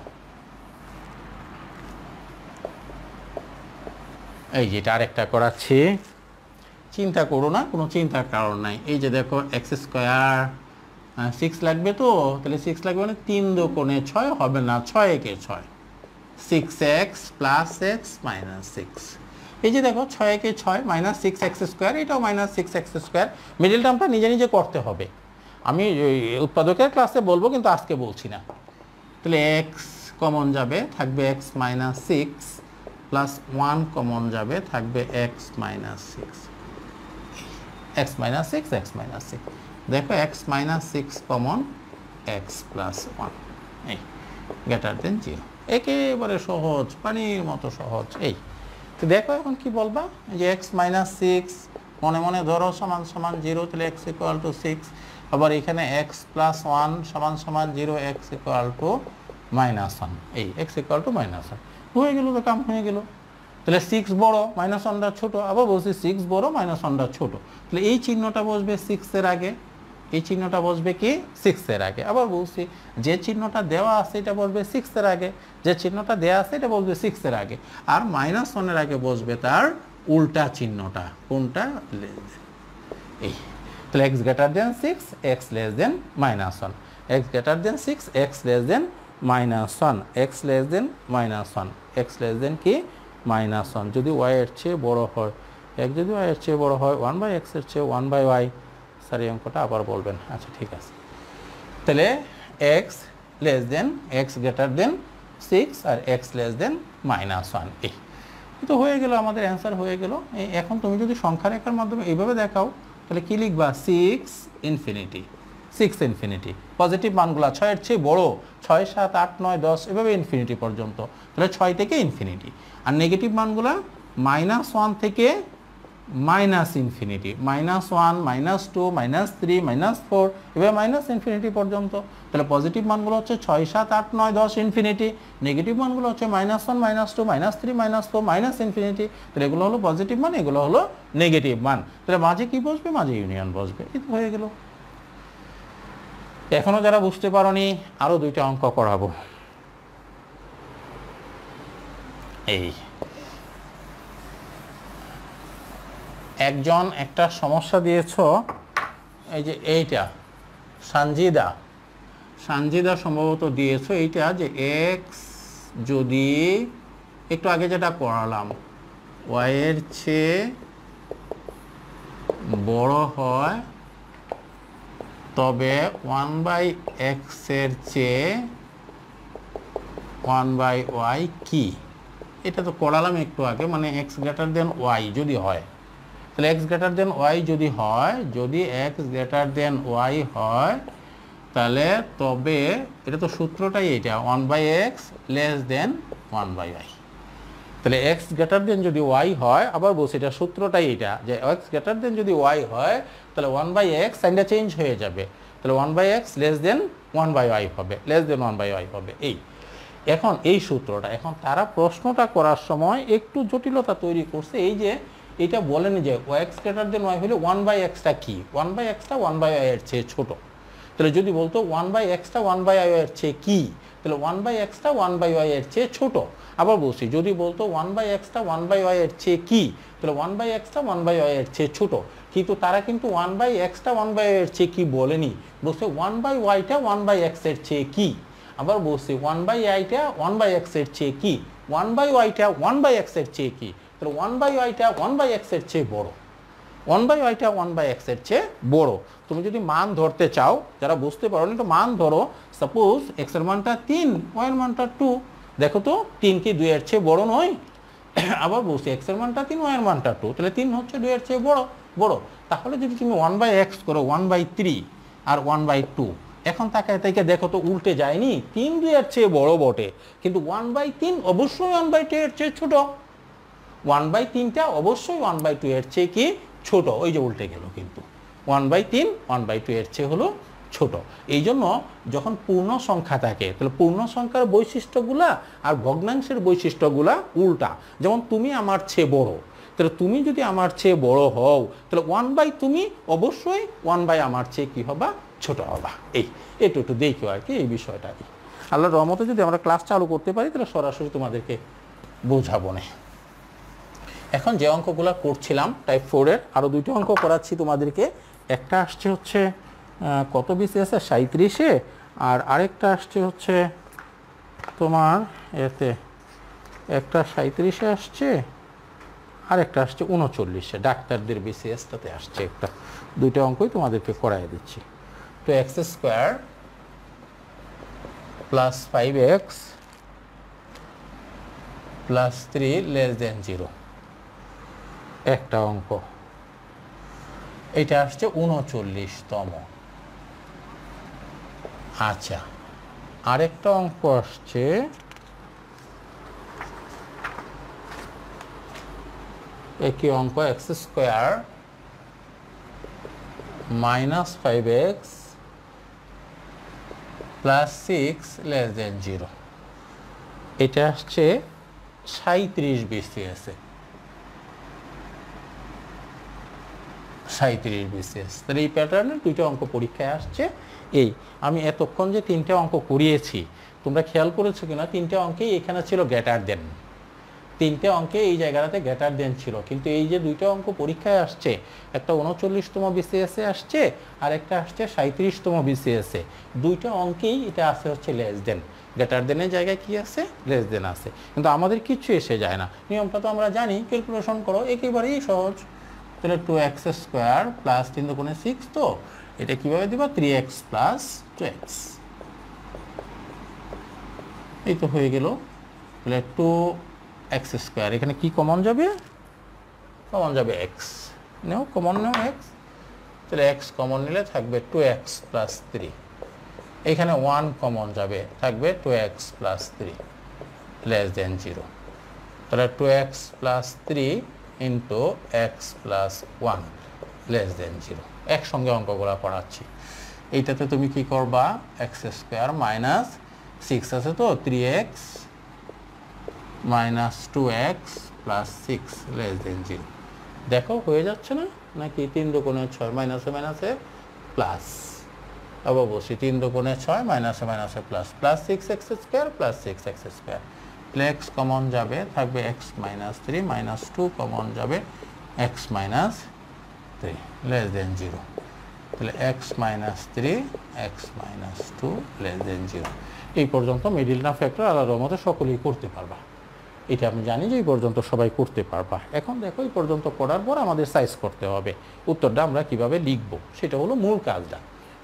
এই যেটা আরেকটা করাচ্ছি, চিন্তা করো না, কোনো চিন্তার কারণ নাই। এই যে দেখো x² 6 লাগবে, তো তাহলে 6 লাগবে মানে 3 দুগুণে 6 হবে না, 6 একে 6, 6x প্লাস x মাইনাস 6। এই যে দেখো 6 একে 6 -6x², এটাও -6x²। মিডল টার্মটা নিজে নিজে করতে হবে, আমি উৎপাদকের ক্লাসে বলবো, কিন্তু আজকে বলছি না। তাহলে x কমন যাবে, থাকবে x - 6 প্লাস 1 কমন যাবে, থাকবে x - 6, x - 6, x - 6। দেখো x - 6 কমন, x প্লাস 1, এই গ্রেটার দেন 0। একেবারে সহজ, পানির মতো সহজ। এই তো দেখো এখন কি বলবা, যে x - 6 মনে মনে ধরো সমান সমান 0, তাহলে x = 6। আবার এখানে x প্লাস 1 সমান সমান 0, x = -1, এই x = -1 হয়ে গেল, তো কাম হয়ে গেল। তাহলে 6 বড়, -1টা ছোট। আবার বলছি 6 বড়, -1টা ছোট। তাহলে এই চিহ্নটা বসবে 6 এর আগে, এই চিহ্নটা বসবে কি 6 এর আগে। আবার বলছি, যে চিহ্নটা দেওয়া আছে এটা বসবে 6 এর আগে, যে চিহ্নটা দেওয়া আছে এটা বসবে 6 এর আগে। আর -1 এর আগে বসবে তার উল্টা চিহ্নটা, কোনটা, এই। তাহলে x greater than 6, x less than -1, x greater than 6, x less than -1, x less than -1, x less than কি -1। যদি y এর চেয়ে বড় হয়, x যদি y এর চেয়ে বড় হয়, 1/x এর চেয়ে 1/y। স্যার এই অঙ্কটা আবার বলবেন, আচ্ছা ঠিক আছে। তাহলে x less than, x greater than 6 আর x less than -1, এই তো হয়ে গেল, আমাদের অ্যান্সার হয়ে গেল। এখন তুমি যদি সংখ্যা রেখার মাধ্যমে এইভাবে দেখাও, তাহলে কি লিখবা, 6 ইনফিনিটি, 6 ইনফিনিটি। পজিটিভ মানগুলা 6 এর চেয়ে বড়, 6 7 8 9 10 এভাবে ইনফিনিটি পর্যন্ত, তাহলে 6 থেকে ইনফিনিটি। আর নেগেটিভ মানগুলা -1 থেকে মাইনাস ইনফিনিটি, -1, -2, -3, -4 এভাবে মাইনাস ইনফিনিটি পর্যন্ত। তাহলে পজিটিভ মানগুলো হচ্ছে 6, 7, 8, 9, 10 ইনফিনিটি, নেগেটিভ মানগুলো হচ্ছে -1, -2, -3, -4 মাইনাস ইনফিনিটি। তাহলে এগুলো হলো পজিটিভ মান, এগুলো হলো নেগেটিভ মান। তাহলে মাঝে কি বসবে? মাঝে ইউনিয়ন বসবে। এই তো হয়ে গেল। এখনো যারা বুঝতে পারোনি আরো দুইটা অঙ্ক করাবো। এই একজন একটা সমস্যা দিয়েছ, এই যে এইটা সানজিদা সম্ভবত দিয়েছো এইটা, যে এক্স যদি একটু আগে যেটা করালাম ওয়াই এর চেয়ে বড় হয় তবে 1/x এর চেয়ে 1/y কি? এটা তো করালাম একটু আগে, মানে x গ্রেটার দেন y যদি হয়, তাহলে x গ্রেটার দেন y যদি হয়, যদি x গ্রেটার দেন y হয় তাহলে তবে এটা তো সূত্রটাই এটা 1/x লেস দেন 1/y। তাহলে x গ্রেটার দেন যদি y হয়, আবার বলছি এটা সূত্রটাই এটা, যে x গ্রেটার দেন যদি y হয় তাহলে 1/x সাইনটা চেঞ্জ হয়ে যাবে, তাহলে 1/x লেস দেন 1/y হবে, লেস দেন 1/y হবে। এই এখন এই সূত্রটা, এখন তারা প্রশ্নটা করার সময় একটু জটিলতা তৈরি করছে। এই যে এটা বলেনি যে x গ্রেটার দেন y হলে 1/xটা কি, 1/xটা 1/y এর চেয়ে ছোট। তাহলে যদি বলতো 1/xটা 1/y এর চেয়ে কি, তাহলে 1/xটা 1/y এর চেয়ে ছোট। আবার বলছি যদি বলতো 1/xটা 1/y এর চেয়ে কি, তাহলে 1/xটা 1/y এর চেয়ে ছোট। কিন্তু তারা কিন্তু 1/xটা 1/y এর চেয়ে কি বলেনি, বলছে 1/yটা 1/x এর চেয়ে কি। আবার বলছি 1/yটা 1/x এর চেয়ে কি, 1/yটা 1/x এর চেয়ে কি, তাহলে 1/yটা 1/x এর চেয়ে বড়, 1/yটা 1/x এর চেয়ে বড়। তুমি যদি মান ধরতে চাও, যারা বুঝতে পারো না, তো মান ধরো, সাপোজ x এর মানটা 3, y এর মানটা 2, দেখো তো 3 কি 2 এর চেয়ে বড় নয়? আবার বলছি x এর মানটা 3, y এর মানটা 2, তাহলে 3 হচ্ছে 2 এর চেয়ে বড়। তাহলে যদি তুমি 1/x করো 1/3 আর 1/2, এখন তাকায় তাকে দেখো তো উল্টে যায়নি, 3 2 এর চেয়ে বড় বটে, কিন্তু 1/3 অবশ্যই 1/2 এর চেয়ে ছোট, 1/3টা অবশ্যই 1/2 এর চেয়ে কি ছোট, ওই যে উল্টে গেল, কিন্তু 1/3 1/2 এর চেয়ে হলো ছোট। এই জন্য যখন পূর্ণ সংখ্যা থাকে তাহলে পূর্ণ সংখ্যার বৈশিষ্ট্যগুলা আর ভগ্নাংশের বৈশিষ্ট্যগুলা উল্টা। যেমন তুমি আমার চেয়ে বড়, তাহলে তুমি যদি আমার চেয়ে বড় হও তাহলে 1/, তুমি অবশ্যই 1/, আমার চেয়ে কি হবা, ছোট হবা। একটু দেখো আর কি এই বিষয়টা। আল্লাহর রহমতে যদি আমরা ক্লাস চালু করতে পারি তাহলে সরাসরি তোমাদেরকে বোঝাবো না। এখন যে অঙ্কগুলো করছিলাম টাইপ 4-এর, আরও দুইটা অঙ্ক করাচ্ছি তোমাদেরকে। একটা আসছে হচ্ছে কত BCS-এ 37-এ, আর আরেকটা আসছে হচ্ছে তোমার এতে, একটা 37-এ আসছে আর একটা আসছে 39-এ, ডাক্তারদের BCS-টাতে আসছে একটা। দুইটা অঙ্কই তোমাদেরকে করাই দিচ্ছি। তো x² + 5x + 3 < 0 একটা অঙ্ক, এটা আসছে 39তম। আচ্ছা, আরেকটা অঙ্ক আসছে একই অঙ্ক, x² - 5x + 6 < 0 এটা আসছে 37 BCS-এ, 37 BCS। তাহলে এই প্যাটার্নের দুইটা অঙ্ক পরীক্ষায় আসছে। এই আমি এতক্ষণ যে তিনটা অঙ্ক করিয়েছি, তোমরা খেয়াল করেছো কিনা, তিনটা অঙ্কেই এখানে ছিল গ্রেটার দেন, তিনটে অঙ্কে এই জায়গাটাতে গ্রেটার দেন ছিল। কিন্তু এই যে দুইটা অঙ্ক পরীক্ষায় আসছে, একটা 39তম BCS-এ আসছে আর একটা আসছে 37তম BCS-এ, দুইটা অঙ্কেই এটা আছে হচ্ছে লেস দেন। গ্রেটার দেনের জায়গায় কি আছে, লেস দেন আছে, কিন্তু আমাদের কিচ্ছু এসে যায় না। নিয়মটা তো আমরা জানি, ক্যালকুলেশন করো, একেবারেই সহজ। তাহলে 2x² + 3 × 6, তো এটা কিভাবে দিবা, 3x + 2x, এই তো হয়ে গেল। তাহলে 2x², এখানে কি কমন যাবে, কমন যাবে x, নেও কমন নেও x, তাহলে x কমন নিলে থাকবে 2x + 3, এখানে 1 কমন যাবে, থাকবে 2x + 3 < 0। তাহলে 2x + 3 into x plus one less than zero. একসঙ্গে অঙ্কগুলো পড়াচ্ছি। এইটাতে তুমি কি করবা, এক্স স্কোয়ার মাইনাস সিক্স আছে তো 3x minus 2x plus six less than zero. দেখো হয়ে যাচ্ছে না নাকি? 3 দুগুণে 6 মাইনাসে মাইনাসে প্লাস, আবার বসি 3 দুগুণে 6 মাইনাসে মাইনাসে plus plus 6x square plus 6x square. x common যাবে, থাকবে x মাইনাস 3 মাইনাস 2 কমন যাবে x minus 3 less than zero. তাহলে x minus 3 x minus 2 less than zero. এই পর্যন্ত মিডিল না ফ্যাক্টর আলাদার মতো সকলেই করতে পারবা। এটা আমি জানি যে এই পর্যন্ত সবাই করতে পারবা। এখন দেখো এই পর্যন্ত পড়ার পর আমাদের সাইজ করতে হবে উত্তরটা আমরা কিভাবে লিখব, সেটা হলো মূল কাজটা।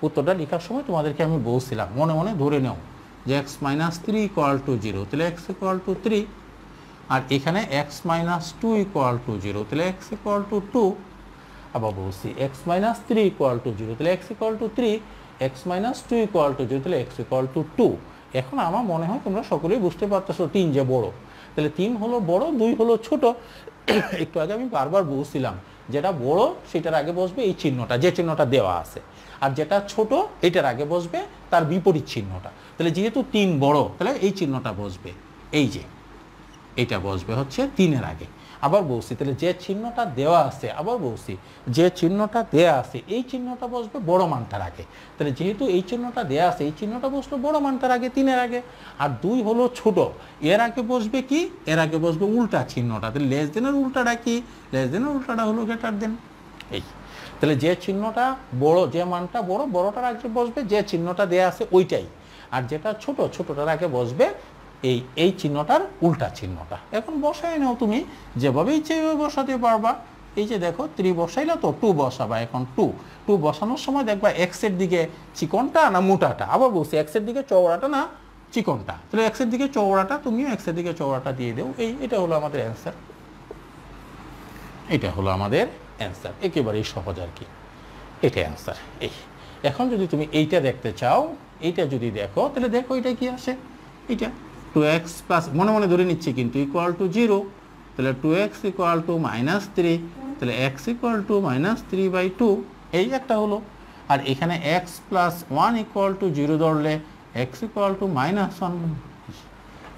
উত্তরটা লেখার সময় তোমাদেরকে আমি বলছিলাম মনে মনে ধরে নাও যে x মাইনাস 3 ইকুয়াল টু 0, তাহলে x ইকুয়াল টু 3, আর এখানে x মাইনাস 2 ইকুয়াল টু 0, তাহলে x ইকুয়াল টু 2। আবার বলছি x মাইনাস 3 ইকুয়াল টু 0, তাহলে x equal two 3, x minus 2 equal to 0, তাহলে x ইকুয়াল টু 2। এখন আমার মনে হয় তোমরা সকলেই বুঝতে পারতেছো 3 যে বড়, তাহলে 3 হলো বড়, 2 হলো ছোট। একটু আগে আমি বারবার বলছিলাম যেটা বড় সেটার আগে বসবে এই চিহ্নটা, যে চিহ্নটা দেওয়া আছে, আর যেটা ছোট এটার আগে বসবে তার বিপরীত চিহ্নটা। তাহলে যেহেতু 3 বড়, তাহলে এই চিহ্নটা বসবে, এই যে এটা বসবে হচ্ছে 3-এর আগে। আবার বলছি তাহলে যে চিহ্নটা দেওয়া আছে, আবার বলছি যে চিহ্নটা দেওয়া আছে এই চিহ্নটা বসবে বড় মানটার আগে। তাহলে যেহেতু এই চিহ্নটা দেওয়া আছে এই চিহ্নটা বসলো বড় মানটার আগে, 3-এর আগে। আর 2 হলো ছোট, এর আগে বসবে কি, এর আগে বসবে উল্টা চিহ্নটা। তাহলে লেস দেনের উল্টাটা কি, লেস দেনের উল্টাটা হলো গ্রেটার দেন। এই তাহলে যে চিহ্নটা বড়, যে মানটা বড়, বড়টার আগে বসবে যে চিহ্নটা দেওয়া আছে ওইটাই, আর যেটা ছোট, ছোটটার আগে বসবে এই চিহ্নটার উল্টা চিহ্নটা। এখন বসাই নাও, তুমি যেভাবে ইচ্ছে বসাতে পারবা। এই যে দেখো 3 বসাইলা তো 2 বসাবা। এখন 2 বসানোর সময় দেখবা এক্সের দিকে চিকনটা না মোটাটা। আবার বলছি এক্সের দিকে চওড়াটা না চিকনটা, তাহলে এক্সের দিকে চওড়াটা, তুমিও এক্সের দিকে চওড়াটা দিয়ে দেও। এটা হলো আমাদের অ্যান্সার, এটা হলো আমাদের অ্যান্সার। একেবারেই সহজ আর কি, এটা অ্যান্সার। এখন যদি তুমি এইটা দেখতে চাও, এইটা যদি দেখো তাহলে দেখো এটা কি আসে, এটা 2x প্লাস, মনে মনে ধরে নিচ্ছি কিন্তু, ইকুয়াল টু 0, তাহলে 2x ইকুয়াল টু মাইনাস 3, তাহলে x ইকুয়াল টু মাইনাস 3/2, এই একটা হলো। আর এখানে x প্লাস 1 ইকুয়াল টু 0 ধরলে x equal to minus 1,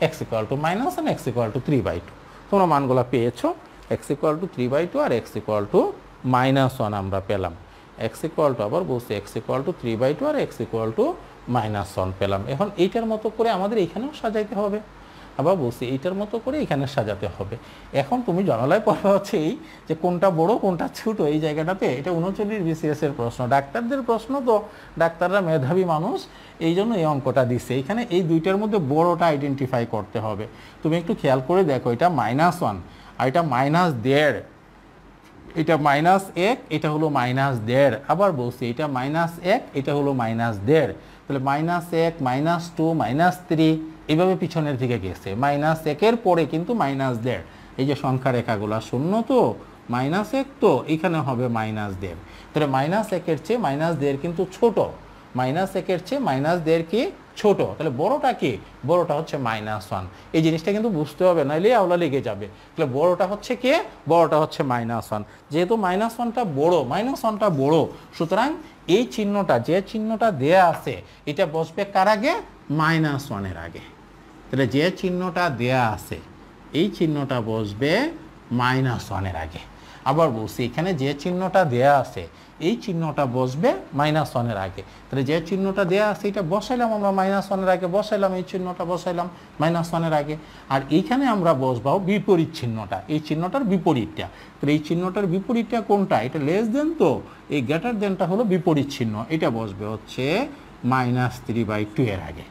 x equal to minus 1, x equal to 3/2। তোমরা মানগুলো পেয়েছো, x ইকুয়াল টু 3/2 আর x ইকুয়াল টু মাইনাস 1 আমরা পেলাম। x ইকুয়াল টু, আবার বলছি x ইকুয়াল টু 3/2 আর x ইকুয়াল টু মাইনাস 1 পেলাম। এখন এইটার মতো করে আমাদের এইখানেও সাজাইতে হবে, আবার বলছি এইটার মতো করে এখানে সাজাতে হবে। এখন তুমি জানালায় পড়া হচ্ছে এই যে কোনটা বড় কোনটা ছোট, এই জায়গাটাতে। এটা 39 BCS এর প্রশ্ন, ডাক্তারদের প্রশ্ন তো, ডাক্তাররা মেধাবী মানুষ, এই জন্য এই অঙ্কটা দিচ্ছে। এখানে এই দুইটার মধ্যে বড়টা আইডেন্টিফাই করতে হবে। তুমি একটু খেয়াল করে দেখো, এটা -1 আর এটা -1.5, এটা -1, এটা হলো -1.5। আবার বলছি এটা -1, এটা হলো -1.5। তাহলে -1, -2, -3 এইভাবে পিছনের দিকে গেছে। -1-এর পরে কিন্তু -1.5, এই যে সংখ্যা রেখাগুলো শূন্য তো, -1 তো এখানে হবে -1.5। তাহলে -1-এর চেয়ে -1.5 কিন্তু ছোট, -1-এর চেয়ে -1.5 কি ছোট। তাহলে বড়টা কি, বড়টা হচ্ছে -1। এই জিনিসটা কিন্তু বুঝতে হবে, নাইলে আওলা লেগে যাবে। তাহলে বড়টা হচ্ছে কে, বড়টা হচ্ছে -1। যেহেতু -1টা বড়, -1টা বড়, সুতরাং এই চিহ্নটা, যে চিহ্নটা দেয়া আছে এটা বসবে কার আগে, -1-এর আগে। তাহলে যে চিহ্নটা দেয়া আছে এই চিহ্নটা বসবে -1-এর আগে। আবার বলছি এখানে যে চিহ্নটা দেয়া আছে এই চিহ্নটা বসবে -1-এর আগে। তাহলে যে চিহ্নটা দেয়া আছে এটা বসাইলাম আমরা -1-এর আগে, বসাইলাম এই চিহ্নটা বসাইলাম -1-এর আগে। আর এইখানে আমরা বসবাও বিপরীত চিহ্নটা, এই চিহ্নটার বিপরীতটা। তাহলে এই চিহ্নটার বিপরীতটা কোনটা, এটা লেস দেন তো, এই গ্রেটার দেনটা হলো বিপরীত চিহ্ন, এটা বসবে হচ্ছে -3/2 এর আগে।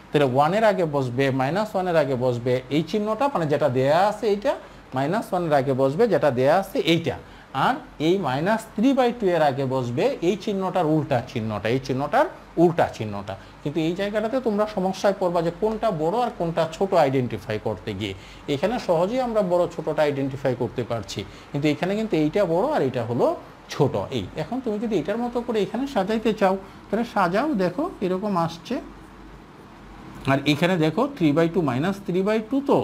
তাহলে 1-এর আগে বসবে, -1-এর আগে বসবে এই চিহ্নটা, মানে যেটা দেয়া আছে এইটা, -1-এর আগে বসবে যেটা দেয়া আছে এইটা। আর এই -3/2 এর আগে বসবে এই চিহ্নটার উল্টা চিহ্নটা, এই চিহ্নটার উল্টা চিহ্নটা। কিন্তু এই জায়গাটাতে তোমরা সমস্যায় পড়বা যে কোনটা বড় আর কোনটা ছোট আইডেন্টিফাই করতে গিয়ে। এখানে সহজেই আমরা বড় ছোটটা আইডেন্টিফাই করতে পারছি, কিন্তু এখানে কিন্তু এইটা বড় আর এটা হলো ছোট। এই এখন তুমি যদি এটার মতো করে এখানে সাজাইতে চাও তাহলে সাজাও, দেখো এরকম আসছে। আর এখানে দেখো 3/2 -3/2 তো,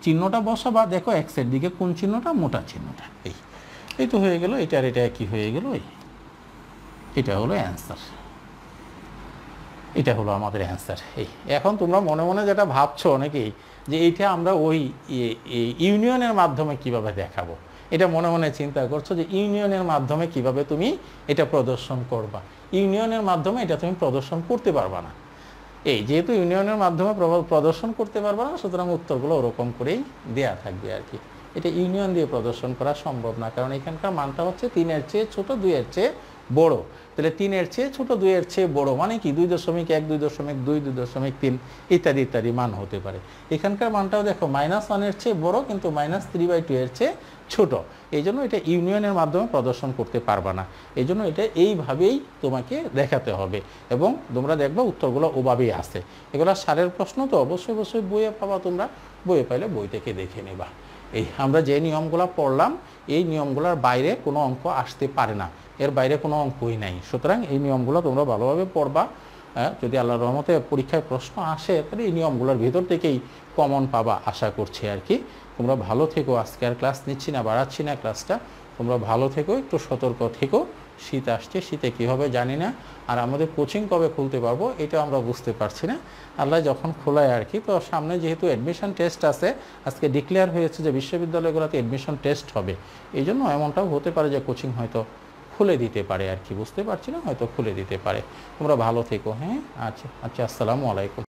চিহ্নটা বসাবা, দেখো এক্সের দিকে কোন চিহ্নটা, মোটা চিহ্নটা। এই তো হয়ে গেল, এটা আর এটা কি হয়ে গেল, এটা হলো অ্যান্সার, এটা হলো আমাদের অ্যান্সার। এখন তোমরা মনে মনে যেটা ভাবছো অনেকেই যে এইটা আমরা ওই ইউনিয়নের মাধ্যমে কিভাবে দেখাবো, এটা মনে মনে চিন্তা করছো যে ইউনিয়নের মাধ্যমে কিভাবে তুমি এটা প্রদর্শন করবা। ইউনিয়নের মাধ্যমে এটা তুমি প্রদর্শন করতে পারবা না। যেহেতু ইউনিয়নের মাধ্যমে প্রদর্শন করতে পারবা না, সুতরাং উত্তরগুলো ওরকম করেই দেয়া থাকবে আর কি। এটা ইউনিয়ন দিয়ে প্রদর্শন করা সম্ভব না, কারণ এখানকার মানটা হচ্ছে 3-এর চেয়ে ছোট, 2-এর চেয়ে বড়। তাহলে 3-এর চেয়ে ছোট, 2-এর চেয়ে বড় মানে কি 2.1, 2.2, 2.3 ইত্যাদি ইত্যাদি মান হতে পারে। এখানকার মানটাও দেখো -1-এর চেয়ে বড়, কিন্তু -3/2 এর চেয়ে ছোট। এই জন্য এটা ইউনিয়নের মাধ্যমে প্রদর্শন করতে পারবা না। এই জন্য এটা এইভাবেই তোমাকে দেখাতে হবে, এবং তোমরা দেখবা উত্তরগুলো ওভাবেই আসে। এগুলো সারের প্রশ্ন তো অবশ্যই অবশ্যই বইয়ে পাবা, তোমরা বইয়ে পাইলে বই থেকে দেখে নেবা। আমরা যে নিয়মগুলো পড়লাম, এই নিয়মগুলোর বাইরে কোনো অঙ্ক আসতে পারে না, এর বাইরে কোনো অঙ্কই নাই। সুতরাং এই নিয়মগুলো তোমরা ভালোভাবে পড়বা। যদি আল্লাহর রহমতে পরীক্ষায় প্রশ্ন আসে, তাহলে এই নিয়মগুলোর ভিতর থেকেই কমন পাবা আশা করছি আর কি। তোমরা ভালো থেকো, আজকে আর ক্লাস নিচ্ছি না, বাড়াচ্ছি না ক্লাসটা। তোমরা ভালো থেকো, একটু সতর্ক থেকো। শীত আসছে, শীতে কী হবে জানি না, আর আমাদের কোচিং কবে খুলতে পারবো এটা আমরা বুঝতে পারছি না। আল্লাহ যখন খোলায় আর কি। তো সামনে যেহেতু অ্যাডমিশন টেস্ট আছে, আজকে ডিক্লেয়ার হয়েছে যে বিশ্ববিদ্যালয়গুলোতে অ্যাডমিশন টেস্ট হবে, এই জন্য এমনটাও হতে পারে যে কোচিং হয়তো খুলে দিতে পারে আর কি, বুঝতে পারছি না, হয়তো খুলে দিতে পারে। তোমরা ভালো থেকো, হ্যাঁ। আচ্ছা, আসসালামু আলাইকুম।